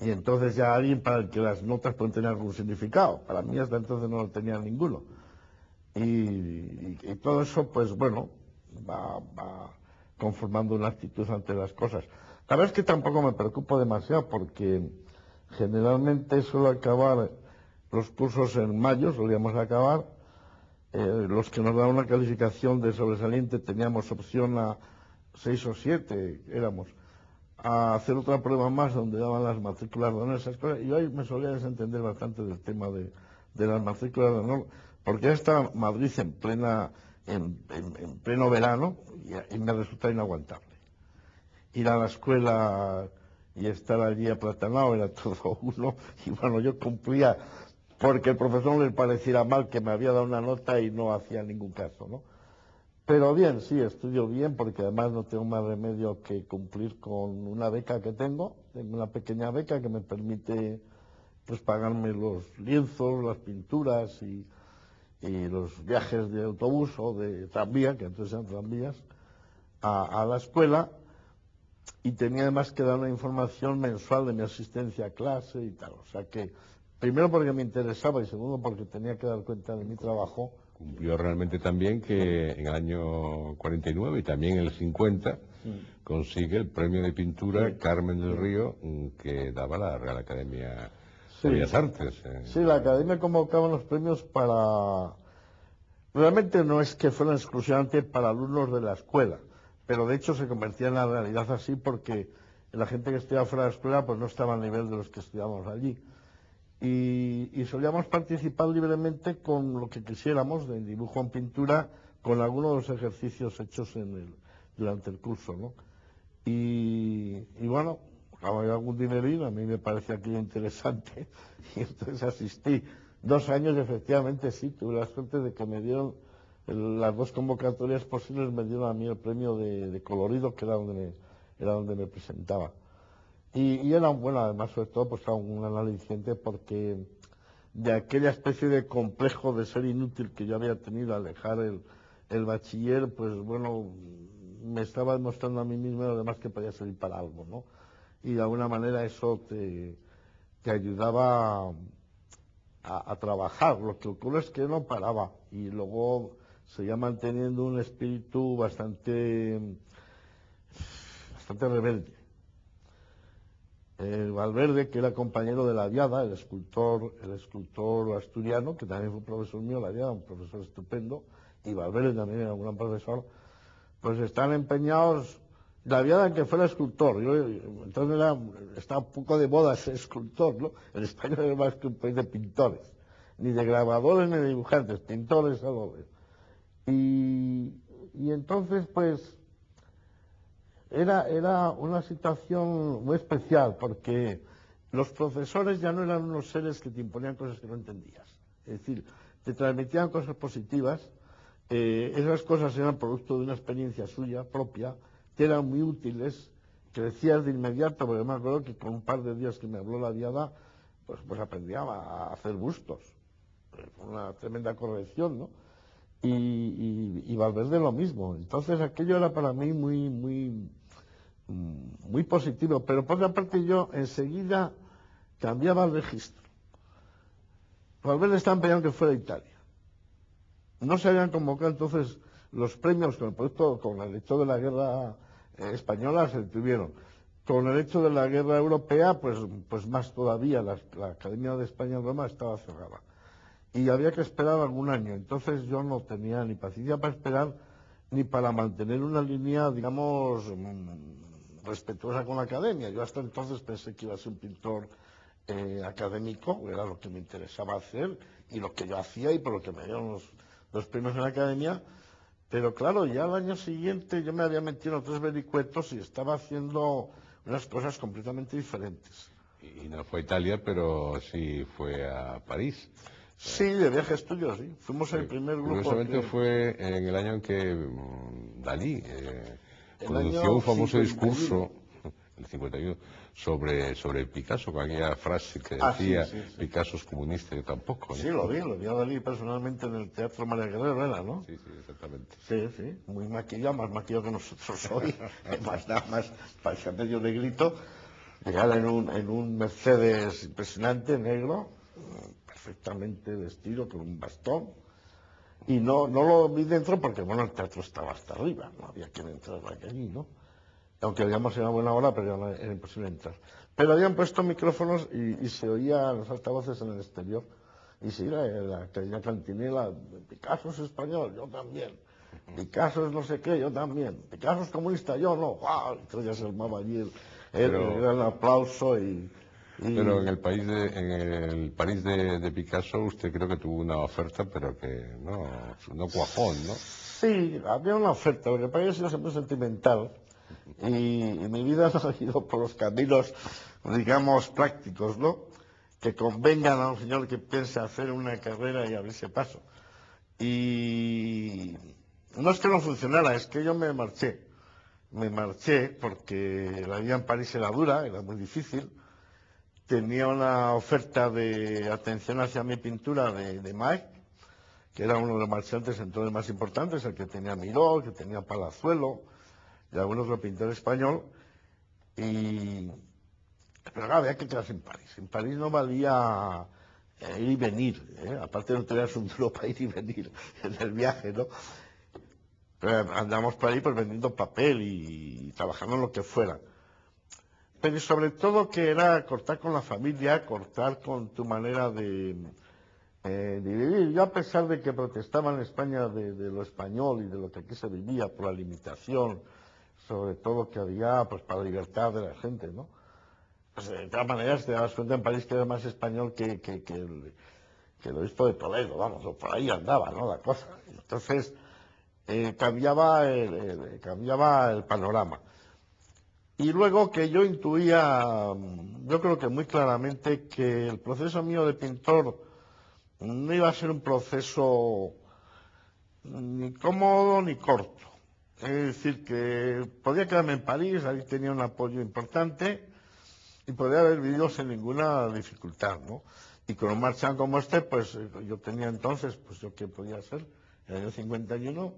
S2: y entonces ya alguien para el que las notas pueden tener algún significado. Para mí hasta entonces no lo tenía ninguno. Y todo eso, pues bueno, va conformando una actitud ante las cosas. La verdad es que tampoco me preocupo demasiado porque generalmente suelo acabar los cursos en mayo, solíamos acabar. Los que nos daban una calificación de sobresaliente teníamos opción a 6 o 7, éramos, a hacer otra prueba más donde daban las matrículas de honor, esas cosas. Y hoy me solía desentender bastante del tema de las matrículas de honor, porque ya está Madrid en pleno verano y me resulta inaguantable. Ir a la escuela y estar allí aplatanado era todo uno, y bueno, yo cumplía porque el profesor no le pareciera mal que me había dado una nota y no hacía ningún caso, ¿no? Pero bien, sí, estudio bien porque además no tengo más remedio que cumplir con una beca que tengo una pequeña beca que me permite pues pagarme los lienzos, las pinturas y los viajes de autobús o de tranvía, que entonces eran tranvías, a la escuela, y tenía además que dar una información mensual de mi asistencia a clase y tal. O sea que, primero porque me interesaba y segundo porque tenía que dar cuenta de mi trabajo.
S1: Cumplió realmente también que en el año 49 y también en el 50 consigue el premio de pintura Carmen del Río que daba la Real Academia de Bellas Artes.
S2: Sí, la Academia convocaba los premios para... Realmente no es que fueran exclusivamente para alumnos de la escuela, pero de hecho se convertía en la realidad así porque la gente que estudiaba fuera de la escuela pues no estaba al nivel de los que estudiábamos allí. Y solíamos participar libremente con lo que quisiéramos, de dibujo en pintura, con algunos de los ejercicios hechos durante el curso, ¿no? Y bueno, había algún dinerín, a mí me parecía aquello interesante, y entonces asistí 2 años y efectivamente sí, tuve la suerte de que me dieron, las 2 convocatorias posibles me dieron a mí el premio de colorido, que era donde me presentaba. Y era bueno, además, sobre todo, pues era un aliciente porque de aquella especie de complejo de ser inútil que yo había tenido al dejar el bachiller, pues bueno, me estaba demostrando a mí mismo además que podía servir para algo, ¿no? Y de alguna manera eso te ayudaba a trabajar. Lo que ocurre es que no paraba y luego seguía manteniendo un espíritu bastante rebelde. Valverde, que era compañero de la Diada, el escultor asturiano, que también fue profesor mío, la Diada, un profesor estupendo, y Valverde también era un gran profesor, pues están empeñados La vida de que fuera escultor. Entonces estaba un poco de moda ser escultor, ¿no? El España no era más que un país de pintores, ni de grabadores ni de dibujantes, pintores al óleo. Y entonces, pues, era una situación muy especial, porque los profesores ya no eran unos seres que te imponían cosas que no entendías. Es decir, te transmitían cosas positivas, esas cosas eran producto de una experiencia suya, propia, que eran muy útiles, que decías de inmediato, porque me acuerdo que con un par de días que me habló la diada, pues aprendí a hacer bustos. Una tremenda corrección, ¿no? Y Valverde lo mismo. Entonces aquello era para mí muy positivo, pero por otra parte yo enseguida cambiaba el registro. Valverde estaba empeñado que fuera a Italia. No se habían convocado entonces los premios con el hecho de la guerra española se detuvieron. Con el hecho de la guerra europea, pues más todavía, la Academia de España en Roma estaba cerrada. Y había que esperar algún año. Entonces yo no tenía ni paciencia para esperar, ni para mantener una línea, digamos, respetuosa con la Academia. Yo hasta entonces pensé que iba a ser un pintor académico, era lo que me interesaba hacer, y lo que yo hacía, y por lo que me dieron los premios en la Academia. Pero claro, ya al año siguiente yo me había metido en 3 vericuetos y estaba haciendo unas cosas completamente diferentes.
S1: Y no fue a Italia, pero sí fue a París.
S2: Sí, de viaje a estudios, sí. Fuimos el primer grupo.
S1: Curiosamente fue en el año en que Dalí pronunció
S2: año
S1: un famoso
S2: 51.
S1: discurso, el 51, sobre Picasso, con aquella frase que decía,
S2: sí.
S1: Picasso es comunista, yo tampoco.
S2: Sí, lo vi a Dalí personalmente en el Teatro María Guerrero, ¿era, no?
S1: Sí, exactamente.
S2: Sí, muy maquillado, más maquillado que nosotros hoy, más parecía medio negrito. Llegaba en un Mercedes impresionante, negro, perfectamente vestido, con un bastón. Y no lo vi dentro porque, bueno, el teatro estaba hasta arriba, no había quien entrar allí, ¿no? Aunque habíamos en una buena hora, pero ya era imposible entrar. Pero habían puesto micrófonos y se oían los altavoces en el exterior. Y sí, la cantinela, Picasso es español, yo también. Picasso es no sé qué, yo también. Picasso es comunista, yo no. ¡Wow! Entonces ya se armaba allí el gran aplauso
S1: Pero en el París de Picasso usted creo que tuvo una oferta, pero que no cuajó, ¿no?
S2: Sí, había una oferta, porque para mí ha sido siempre sentimental. Y mi vida no ha ido por los caminos, digamos, prácticos, ¿no? Que convengan a un señor que piensa hacer una carrera y abrirse paso. Y no es que no funcionara, es que yo me marché. Me marché porque la vida en París era dura, era muy difícil. Tenía una oferta de atención hacia mi pintura de Maek, que era uno de los marchantes entonces más importantes, el que tenía Miró, el que tenía Palazuelo y algún otro pintor español. Pero claro, había que quedarse en París. En París no valía ir y venir, aparte no tenías un duro para ir y venir en el viaje, ¿no? Pero andamos por ahí pues vendiendo papel y trabajando en lo que fuera. Pero sobre todo que era cortar con la familia, cortar con tu manera de vivir. Yo a pesar de que protestaba en España de lo español y de lo que aquí se vivía por la limitación, sobre todo que había pues para la libertad de la gente, ¿no? Pues de todas maneras te das cuenta en París que era más español que el obispo de Toledo, vamos, o por ahí andaba, ¿no? La cosa. Entonces cambiaba el panorama. Y luego que yo intuía, yo creo que muy claramente, que el proceso mío de pintor no iba a ser un proceso ni cómodo ni corto. Es decir, que podía quedarme en París, ahí tenía un apoyo importante y podía haber vivido sin ninguna dificultad, ¿no? Y con un marchand como este, pues yo tenía entonces, pues yo qué podía hacer, en el año 51,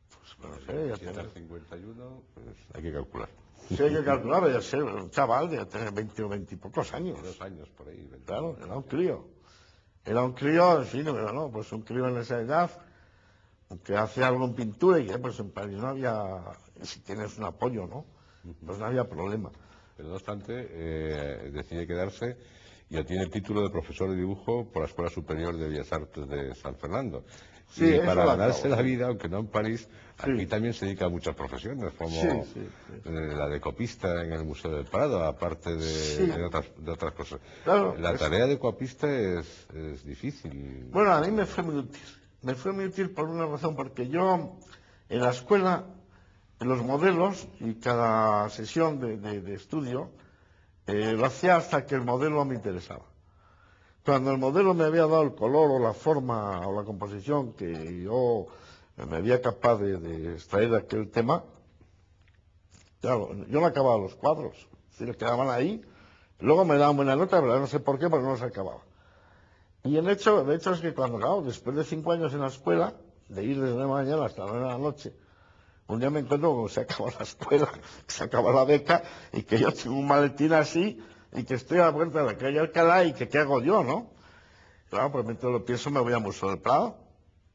S2: pues no sé, ya tenía...
S1: 51, pues hay que calcular.
S2: Sí, hay que calcular, ya sé, un chaval de tener 20 o 20 y pocos años.
S1: 2 años por ahí. 20.
S2: Claro, era un crío. Era un crío, en fin, bueno, pues un crío en esa edad, que hace algo en pintura y pues en París no había, si tienes un apoyo, ¿no? Pues no había problema.
S1: Pero no obstante, decide quedarse Ya tiene título de profesor de dibujo por la Escuela Superior de Bellas Artes de San Fernando.
S2: Sí,
S1: Y
S2: eso
S1: para
S2: lo
S1: ganarse
S2: acabo,
S1: la
S2: sí.
S1: vida, aunque no en París,
S2: Sí.
S1: aquí también se dedica a muchas profesiones,
S2: Sí,
S1: como
S2: sí, sí.
S1: la de copista en el Museo del Prado, aparte
S2: Sí,
S1: de otras cosas.
S2: claro.
S1: La tarea de copista es difícil.
S2: Bueno, a mí me fue muy útil. Me fue muy útil por una razón, porque yo en la escuela, en los modelos y cada sesión de estudio, lo hacía hasta que el modelo me interesaba. Cuando el modelo me había dado el color o la forma o la composición que yo me había capaz de extraer de aquel tema, claro, yo no acababa los cuadros, si les quedaban ahí, luego me daban buena nota, pero no sé por qué, pero no los acababa. Y de hecho es que cuando, claro, después de 5 años en la escuela, de ir desde la mañana hasta la 9 de la noche, un día me encuentro con que se acaba la escuela, que se acaba la beca, y que yo tengo un maletín así, y que estoy a la puerta de la calle Alcalá, y que qué hago yo, ¿no? Claro, pues mientras lo pienso me voy al Museo del Prado.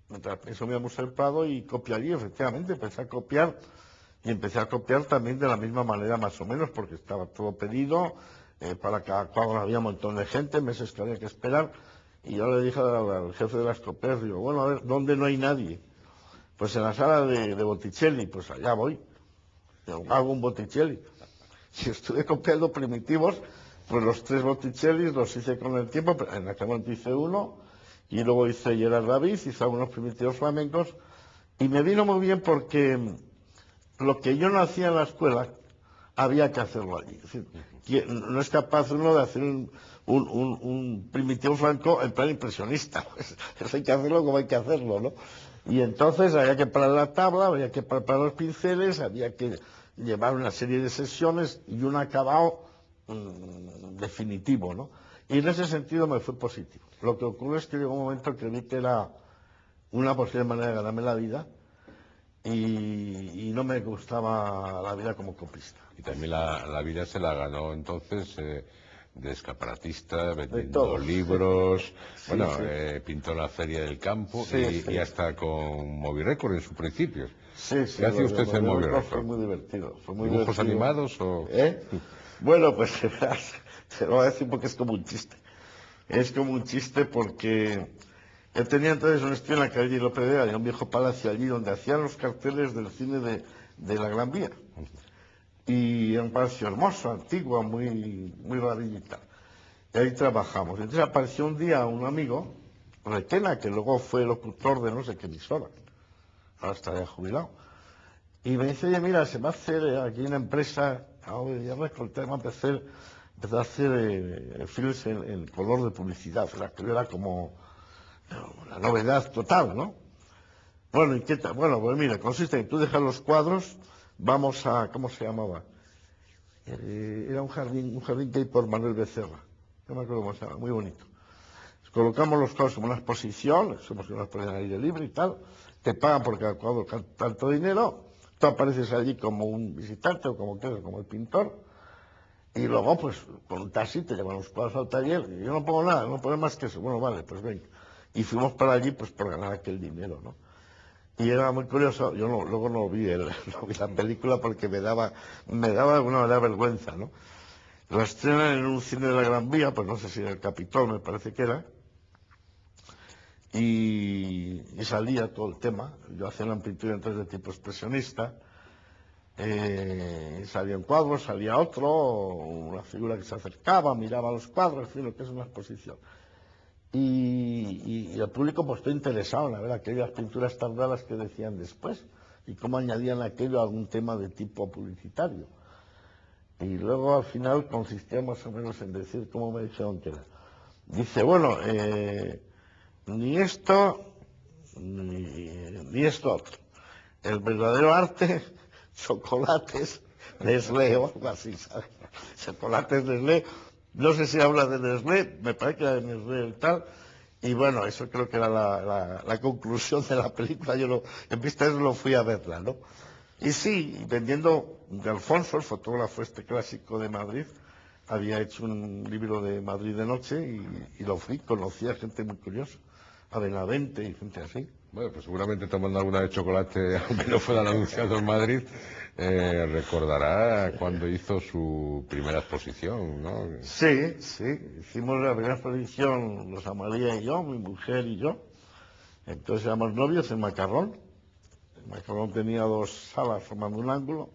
S2: Mientras pienso me voy al Museo del Prado y copio allí, efectivamente, empecé a copiar, y empecé a copiar también de la misma manera más o menos, porque estaba todo pedido, para cada cuadro había un montón de gente, meses que había que esperar, y yo le dije al jefe de las copias, digo, bueno, a ver, ¿dónde no hay nadie? Pues en la sala de Botticelli, pues allá voy, yo hago un Botticelli. Si estuve copiando primitivos, pues los 3 Botticellis los hice con el tiempo, pero en aquel momento hice uno, y luego hice Gerard David, hice algunos primitivos flamencos, y me vino muy bien porque lo que yo no hacía en la escuela, había que hacerlo allí. Es decir, no es capaz uno de hacer un primitivo flamenco en plan impresionista. Pues, eso hay que hacerlo como hay que hacerlo, ¿no? Y entonces había que preparar la tabla, había que preparar los pinceles, había que llevar una serie de sesiones y un acabado definitivo, ¿no? Y en ese sentido me fue positivo. Lo que ocurre es que llegó un momento que vi que era una posible manera de ganarme la vida y no me gustaba la vida como copista.
S1: Y también la vida se la ganó entonces de escaparatista,
S2: De
S1: vendiendo
S2: todo.
S1: libros,
S2: Sí,
S1: bueno,
S2: sí.
S1: pintó la Feria del Campo
S2: Sí, sí.
S1: y hasta con Moby Record en sus principios.
S2: Sí, sí,
S1: ¿Qué hacía
S2: lo de
S1: usted en Moby
S2: Moby fue
S1: Record?
S2: muy divertido. Fue muy
S1: ¿Dibujos
S2: divertido.
S1: animados o...?
S2: ¿Eh? Bueno, pues te lo voy a decir porque es como un chiste. Es como un chiste porque yo tenía entonces un estudio en la calle López de Vega, había un viejo palacio allí donde hacían los carteles del cine de la Gran Vía. Y era un palacio hermoso, antiguo, muy rarillo y tal. Y ahí trabajamos. Entonces apareció un día un amigo, Requena, que luego fue locutor de no sé qué emisora, ahora está ya jubilado. Y me dice, oye, mira, se va a hacer aquí una empresa, ahora ya recorté, va a empezar a hacer films en color de publicidad, la que era como la novedad total, ¿no? Bueno, ¿y qué tal? Bueno, pues mira, consiste en que tú dejas los cuadros, vamos a, ¿cómo se llamaba? Era un jardín que hay por Manuel Becerra, no me acuerdo cómo se llama, muy bonito. Colocamos los cuadros en una exposición, somos una exposición al aire libre y tal, te pagan por cada cuadro tanto dinero, tú apareces allí como un visitante o como quieras, como el pintor, y luego pues con un taxi te llevan los cuadros al taller, y yo no pongo nada, no pongo más que eso, bueno, vale, pues venga. Y fuimos para allí pues por ganar aquel dinero, ¿no? Y era muy curioso, yo luego no vi, no vi la película porque me daba alguna manera vergüenza, ¿no? La estrenan en un cine de la Gran Vía, pues no sé si en el Capitol me parece que era, y salía todo el tema. Yo hacía una pintura entonces de tipo expresionista, salía un cuadro, salía otro, una figura que se acercaba, miraba los cuadros, en fin, lo que es una exposición. Y el público pues está interesado en ver aquellas pinturas tan raras que decían después y cómo añadían aquello a algún tema de tipo publicitario. Y luego al final consistía más o menos en decir cómo me dijeron que era. Dice, bueno, ni esto ni esto otro. El verdadero arte, chocolates, Nestlé o algo así, ¿sabes? Chocolates Nestlé. No sé si habla de Nestlé, me parece que era de Nestlé y tal. Y bueno, eso creo que era la conclusión de la película. En vista de eso lo fui a verla, ¿no? Y sí, vendiendo de Alfonso, el fotógrafo este clásico de Madrid, había hecho un libro de Madrid de noche y lo fui, conocí a gente muy curiosa. a Benavente y gente así.
S1: Bueno, pues seguramente tomando alguna de chocolate, aunque no fuera anunciado en Madrid, recordará cuando hizo su primera exposición, ¿no?
S2: Sí, sí, hicimos la primera exposición Rosa María y yo, mi mujer y yo. Entonces éramos novios en Macarrón. El Macarrón tenía 2 salas formando un ángulo.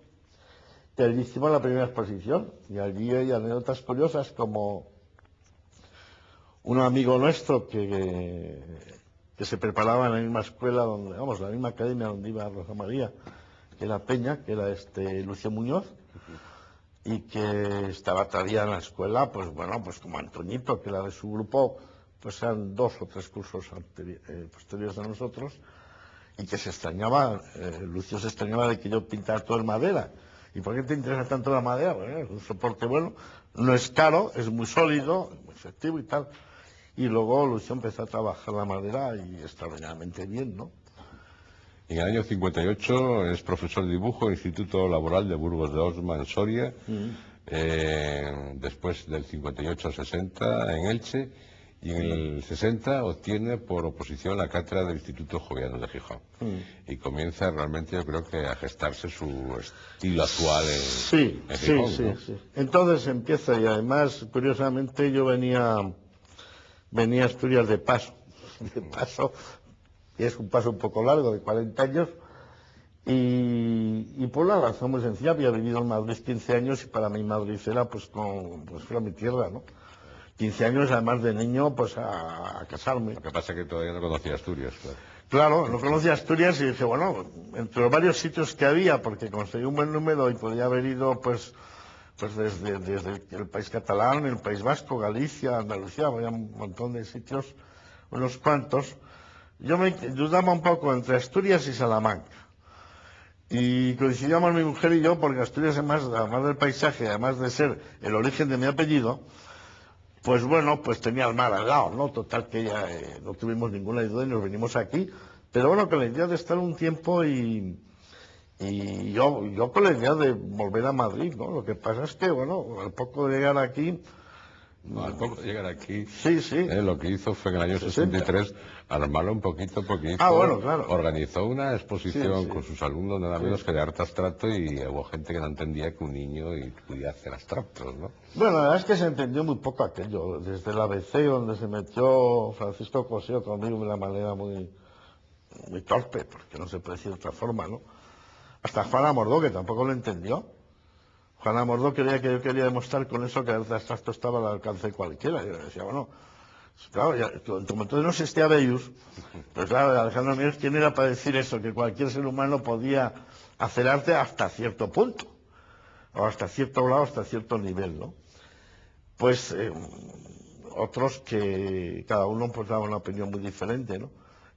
S2: Y allí hicimos la primera exposición. Y allí hay anécdotas curiosas como un amigo nuestro que se preparaba en la misma escuela, donde, vamos, la misma academia donde iba Rosa María, que era Peña, que era Lucio Muñoz, y que estaba todavía en la escuela, pues bueno, pues como Antoñito, que era de su grupo, pues eran 2 o 3 cursos posteriores a nosotros, y que se extrañaba, Lucio se extrañaba de que yo pintara todo en madera. ¿Y por qué te interesa tanto la madera? Bueno, es un soporte bueno, no es caro, es muy sólido, muy efectivo y tal. Y luego Lucio empezó a trabajar la madera y extraordinariamente bien, ¿no?
S1: En el año 58 es profesor de dibujo en el Instituto Laboral de Burgos de Osma, en Soria. Después del 58 al 60 en Elche. Y en el 60 obtiene por oposición la cátedra del Instituto Joviano de Gijón. Y comienza realmente, yo creo que a gestarse su estilo actual en Gijón,
S2: sí,
S1: ¿no?
S2: sí. Entonces empieza, y además, curiosamente, yo venía a Asturias de paso, y es un paso un poco largo, de 40 años, y por una razón muy sencilla, había vivido en Madrid 15 años y para mí Madrid era pues era mi tierra, ¿no? 15 años además de niño pues a casarme.
S1: Lo que pasa es que todavía no conocía Asturias, claro.
S2: Claro, no conocía Asturias y dije, bueno, entre los varios sitios que había, porque conseguí un buen número y podía haber ido pues desde el país catalán, el País Vasco, Galicia, Andalucía, había un montón de sitios, unos cuantos. Yo me dudaba un poco entre Asturias y Salamanca. Y coincidíamos mi mujer y yo porque Asturias, además del paisaje, además de ser el origen de mi apellido, pues bueno, pues tenía el mar al lado, ¿no? Total que ya no tuvimos ninguna duda y nos venimos aquí. Pero bueno, con la idea de estar un tiempo y yo con la idea de volver a Madrid, ¿no? Lo que pasa es que, bueno, al poco de llegar aquí...
S1: No, al poco de llegar aquí,
S2: sí.
S1: Lo que hizo fue en el año 63 armarlo un poquito porque
S2: bueno, claro.
S1: organizó una exposición
S2: Sí.
S1: con sus alumnos nada menos que de arte abstracto y hubo gente que no entendía que un niño pudiera hacer abstractos, ¿no?
S2: Bueno, la verdad es que se entendió muy poco aquello. Desde el ABC, donde se metió Francisco Cosío conmigo de una manera muy torpe, porque no se puede decir de otra forma, ¿no? Hasta Juana Mordó, que tampoco lo entendió. Juana Mordó creía que yo quería demostrar con eso que el arte abstracto estaba al alcance de cualquiera. Y yo le decía, bueno, claro, como entonces no existía Bellus, pues claro, Alejandro Mieres, ¿quién era para decir eso? Que cualquier ser humano podía hacer arte hasta cierto punto, o hasta cierto grado, hasta cierto nivel, ¿no? Pues otros que cada uno pues daba una opinión muy diferente, ¿no?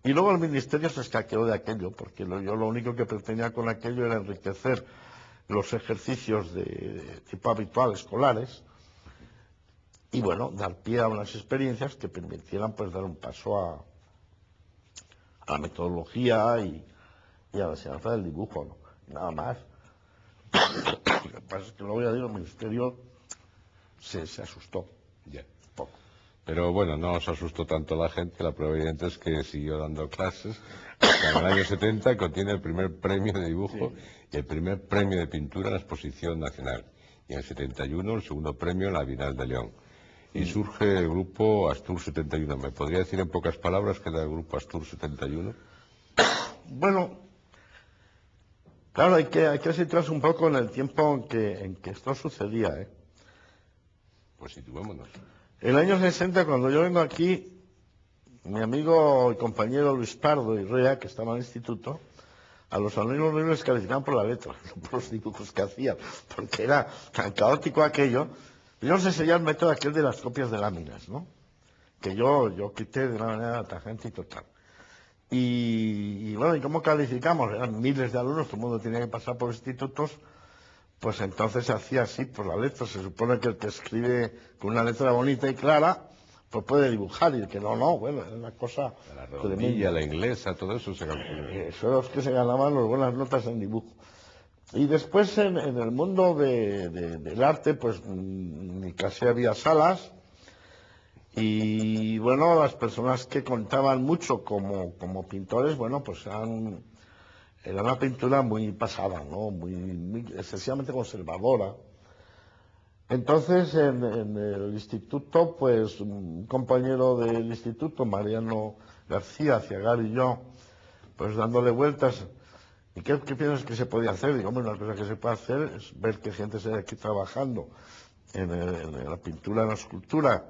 S2: Y luego el ministerio se escaqueó de aquello, porque yo lo único que pretendía con aquello era enriquecer los ejercicios de tipo habitual escolares y bueno, dar pie a unas experiencias que permitieran pues dar un paso a la metodología y a la enseñanza del dibujo, ¿no? Nada más. Lo que pasa es que luego ya digo, el ministerio se asustó.
S1: Yeah.
S2: Poco.
S1: Pero bueno, no os asustó tanto la gente, la prueba evidente es que siguió dando clases. Hasta en el año 70 contiene el primer premio de dibujo y el primer premio de pintura en la Exposición Nacional. Y en el 71 el segundo premio en la Bienal de León. Y surge el grupo Astur 71. ¿Me podría decir en pocas palabras qué era el grupo Astur 71?
S2: Bueno, claro, hay que situarse un poco en el tiempo en que esto sucedía, ¿eh?
S1: Pues situémonos.
S2: En el año 60, cuando yo vengo aquí, mi amigo y compañero Luis Pardo y Rea, que estaba en el instituto, a los alumnos les calificaban por la letra, no por los dibujos que hacían, porque era tan caótico aquello. Yo les enseñé el método aquel de las copias de láminas, ¿no? Que yo quité de una manera tajante y total. Y bueno, ¿y cómo calificamos? Eran miles de alumnos, todo el mundo tenía que pasar por institutos. Pues entonces se hacía así, por la letra. Se supone que el que escribe con una letra bonita y clara, pues puede dibujar, y el que no, bueno, es una cosa
S1: La redondilla,
S2: tremenda.
S1: la inglesa, todo eso se calcula.
S2: Eso eran los que se ganaban las buenas notas en dibujo. Y después en el mundo del arte, pues casi había salas, Y bueno, las personas que contaban mucho como pintores, bueno, pues era una pintura muy pasada, ¿no? Muy excesivamente conservadora. Entonces, en el instituto, pues un compañero del instituto, Mariano García Ciagar y yo, pues dándole vueltas, ¿y qué piensas que se podía hacer? Digo, hombre, una cosa que se puede hacer es ver qué gente se hay aquí trabajando en la pintura, en la escultura,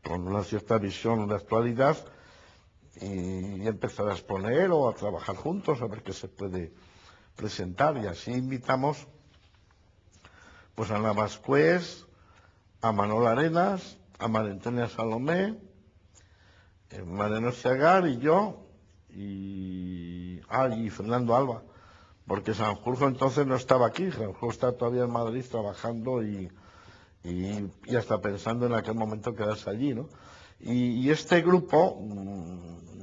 S2: con una cierta visión de actualidad, y empezar a exponer o a trabajar juntos, a ver qué se puede presentar. Y así invitamos pues a Ana Bascués, a Manol Arenas, a María Antonia Salomé, Mariano Seagar y yo, y Fernando Alba, porque Sanjurjo entonces no estaba aquí, Sanjurjo está todavía en Madrid trabajando y hasta pensando en aquel momento quedarse allí, ¿no? Y este grupo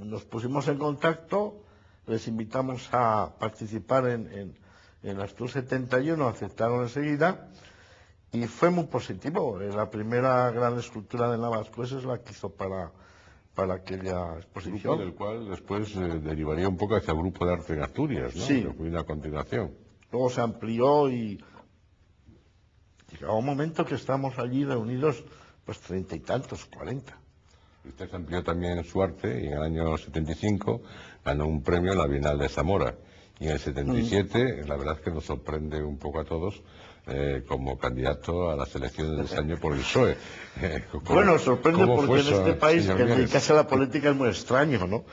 S2: nos pusimos en contacto, les invitamos a participar en Astur 71, aceptaron enseguida, y fue muy positivo. La primera gran escultura de Navas pues es la que hizo para aquella exposición.
S1: Grupo del cual después derivaría un poco hacia el Grupo de Arte en Asturias, ¿no?
S2: Sí.
S1: Que fue una continuación.
S2: Luego se amplió y llegó un momento que estamos allí reunidos, pues 30 y tantos, 40.
S1: Usted amplió también su arte y en el año 75 ganó un premio en la Bienal de Zamora. Y en el 77, la verdad es que nos sorprende un poco a todos como candidato a las elecciones de ese año por el PSOE.
S2: Bueno, sorprende porque en este país
S1: señor
S2: el
S1: Mieres?
S2: dedicarse a la política es muy extraño, ¿no?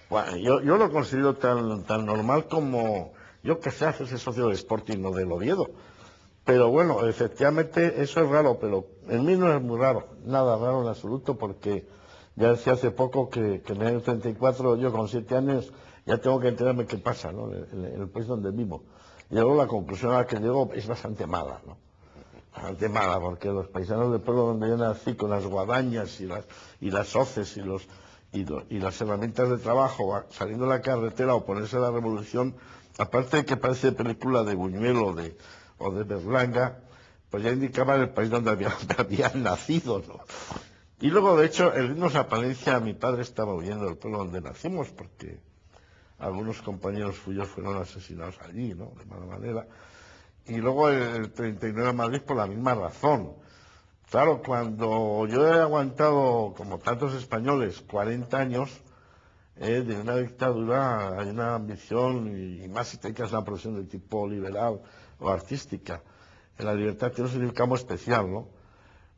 S2: Bueno, yo lo considero tan normal como yo que sé, hacerse socio del Sporting o del Oviedo. Pero bueno, efectivamente eso es raro, pero en mí no es muy raro, nada raro en absoluto, porque ya decía hace poco que en el año 34, yo con 7 años, ya tengo que enterarme qué pasa, ¿no? En el país donde vivo. Y luego la conclusión a la que llego es bastante mala, ¿no? Bastante mala, porque los paisanos del pueblo donde yo nací, con las guadañas y las hoces y las herramientas de trabajo, saliendo a la carretera o ponerse a la revolución, aparte de que parece película de Buñuel o de Berlanga, pues ya indicaba el país donde habían nacido, ¿no? Y luego, de hecho, el irnos a Palencia, mi padre estaba huyendo del pueblo donde nacimos, porque algunos compañeros suyos fueron asesinados allí, ¿no? De mala manera. Y luego el 39 a Madrid por la misma razón. Claro, cuando yo he aguantado, como tantos españoles, 40 años de una dictadura, hay una ambición, y más si te dedicas a una profesión de tipo liberal o artística. En la libertad tiene un significado especial, ¿no?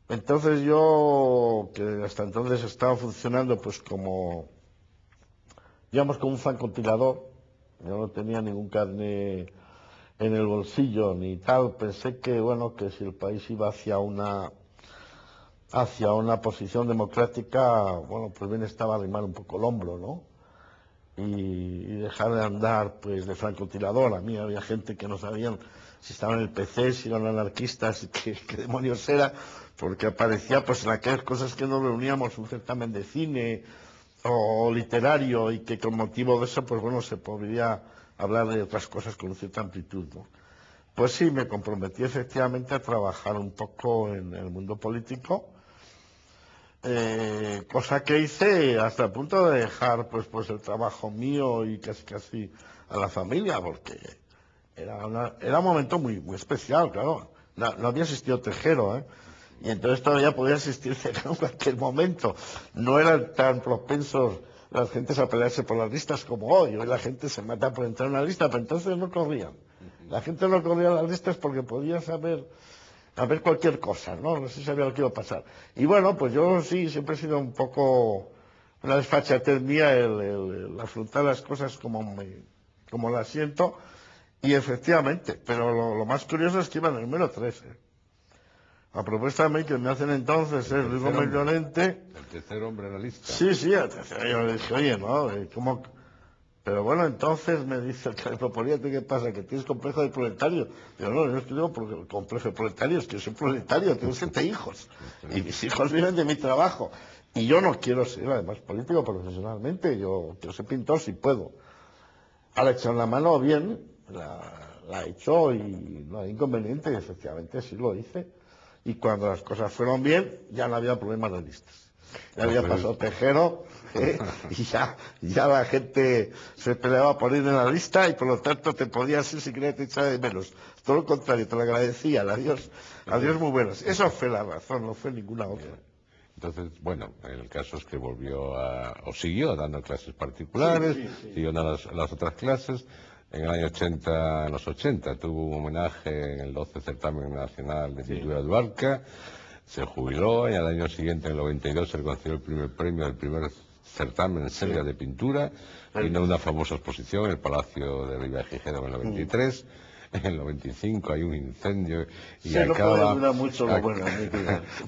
S2: Entonces yo, que hasta entonces estaba funcionando pues como, digamos, como un francotirador, yo no tenía ningún carné en el bolsillo ni tal, pensé que, bueno, que si el país iba hacia una posición democrática, bueno, pues bien estaba arrimar un poco el hombro, ¿no? Y dejar de andar, pues, de francotirador. A mí había gente que no sabían si estaban en el PC, si eran anarquistas, qué demonios era, porque aparecía, pues, en aquellas cosas que nos reuníamos, un certamen de cine o literario, y que con motivo de eso, pues, bueno, se podría hablar de otras cosas con cierta amplitud, ¿no? Pues sí, me comprometí efectivamente a trabajar un poco en el mundo político, cosa que hice hasta el punto de dejar pues el trabajo mío y casi a la familia, porque era un momento muy especial, claro. No había existido Tejero, ¿eh? Y entonces todavía podía existir Tejero en cualquier momento. No eran tan propensos las gentes a pelearse por las listas como hoy. Hoy la gente se mata por entrar en una lista, pero entonces no corrían. La gente no corría las listas porque podía saber cualquier cosa, ¿no? No se sabía lo que iba a pasar. Y bueno, pues yo sí, siempre he sido un poco una desfachatez mía el afrontar las cosas como las siento, y efectivamente, pero lo más curioso es que iba en el número 13. La propuesta de mí que me hacen entonces es Luis Gómez Llorente.
S1: El tercer hombre en la lista.
S2: Sí, el tercero. Yo le dije, oye, ¿no? ¿Cómo? Pero bueno, entonces me dice el que le proponía, ¿qué pasa? ¿Que tienes complejo de proletario? Digo, no, yo no tengo complejo de proletario, es que yo soy proletario, tengo 7 hijos. Y mis hijos viven de mi trabajo. Y yo no quiero ser, además, político profesionalmente, yo quiero ser pintor si puedo. Ahora echar la mano bien, la he hecho y no hay inconveniente, y efectivamente sí lo hice. Y cuando las cosas fueron bien, ya no había problemas de listas. Ya había pasado Tejero, y ya la gente se peleaba por ir en la lista y por lo tanto te podías ir si querías te echar de menos. Todo lo contrario, te lo agradecían. Adiós muy buenos. Eso fue la razón, no fue ninguna otra.
S1: Entonces, bueno, el caso es que o siguió dando clases particulares, siguió dando las otras clases. En el año 80, en los 80, tuvo un homenaje en el 12 Certamen Nacional de Pintura de Luarca, se jubiló y al año siguiente, en el 92, se le concedió el primer premio del primer certamen en serie de pintura. Vino una famosa exposición en el Palacio de Ribajigedo en el 93. En el 95 hay un incendio y acaba...
S2: No puede durar mucho lo bueno.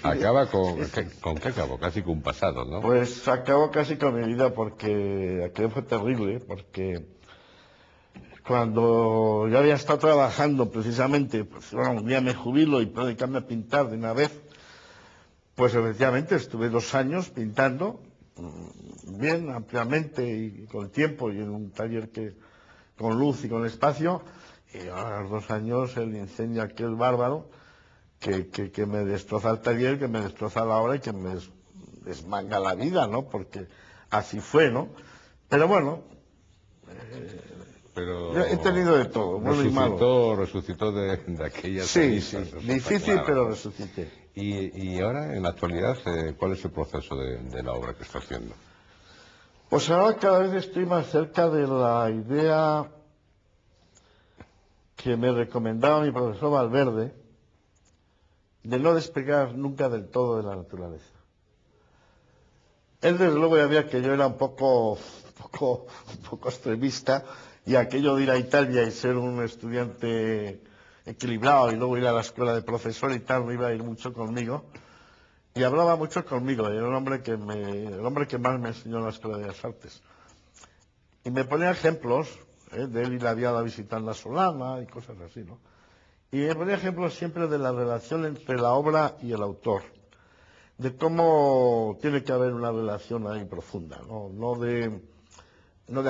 S1: Acaba ¿con qué acabó? Casi con un pasado, ¿no?
S2: Pues acabó casi con mi vida porque aquello fue terrible, porque cuando yo había estado trabajando precisamente, pues bueno, un día me jubilo y puedo dedicarme a pintar de una vez, pues efectivamente estuve 2 años pintando, bien, ampliamente y con tiempo y en un taller con luz y con espacio. Y a los 2 años el incendio aquel bárbaro que me destroza el taller, que me destroza la obra y que me desmanga la vida, ¿no? Porque así fue, ¿no? Pero bueno, he tenido de todo, bueno y malo.
S1: Resucitó de aquellas
S2: cenizas. Sí, difícil, pero resucité.
S1: Y ahora, en la actualidad, ¿cuál es el proceso de la obra que está haciendo?
S2: Pues ahora cada vez estoy más cerca de la idea que me recomendaba mi profesor Valverde, de no despegar nunca del todo de la naturaleza. Él desde luego ya veía que yo era un poco extremista, y aquello de ir a Italia y ser un estudiante equilibrado y luego ir a la escuela de profesor y tal, no iba a ir mucho conmigo. Y hablaba mucho conmigo, era el hombre que más me enseñó en la Escuela de las Artes. Y me ponía ejemplos, de él y la Diada visitando la Solana y cosas así, ¿no? Y me ponía ejemplos siempre de la relación entre la obra y el autor, de cómo tiene que haber una relación ahí profunda, no de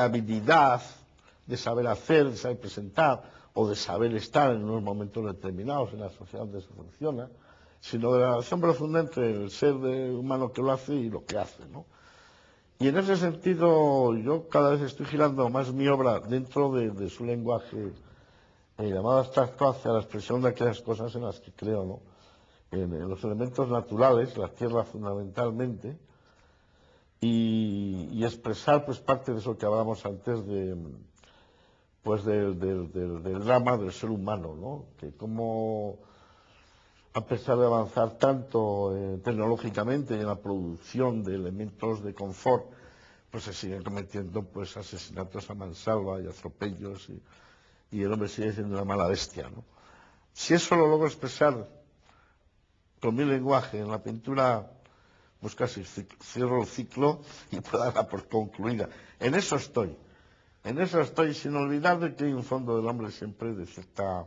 S2: habilidad, de saber hacer, de saber presentar, o de saber estar en unos momentos determinados en la sociedad donde se funciona, sino de la relación profunda entre el ser humano que lo hace y lo que hace, ¿no? Y en ese sentido yo cada vez estoy girando más mi obra dentro de su lenguaje llamado abstracto hacia la expresión de aquellas cosas en las que creo, ¿no? En los elementos naturales, la tierra fundamentalmente, y expresar pues parte de eso que hablábamos antes del drama del ser humano, ¿no? Que como a pesar de avanzar tanto tecnológicamente y en la producción de elementos de confort, pues se siguen cometiendo pues asesinatos a mansalva y atropellos y el hombre sigue siendo una mala bestia, ¿no? Si eso lo logro expresar con mi lenguaje en la pintura, pues casi cierro el ciclo y puedo darla por concluida. En eso estoy, sin olvidar de que hay un fondo del hombre siempre de cierta,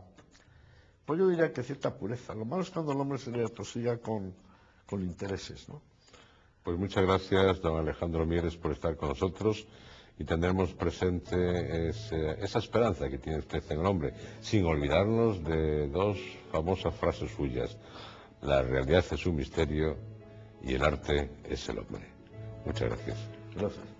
S2: pues yo diría que cierta pureza. Lo malo es cuando el hombre se le atosiga con intereses, ¿no?
S1: Pues muchas gracias, don Alejandro Mieres, por estar con nosotros, y tendremos presente esa esperanza que tiene usted en el hombre, sin olvidarnos de 2 famosas frases suyas: la realidad es un misterio y el arte es el hombre. Muchas gracias.
S2: Gracias.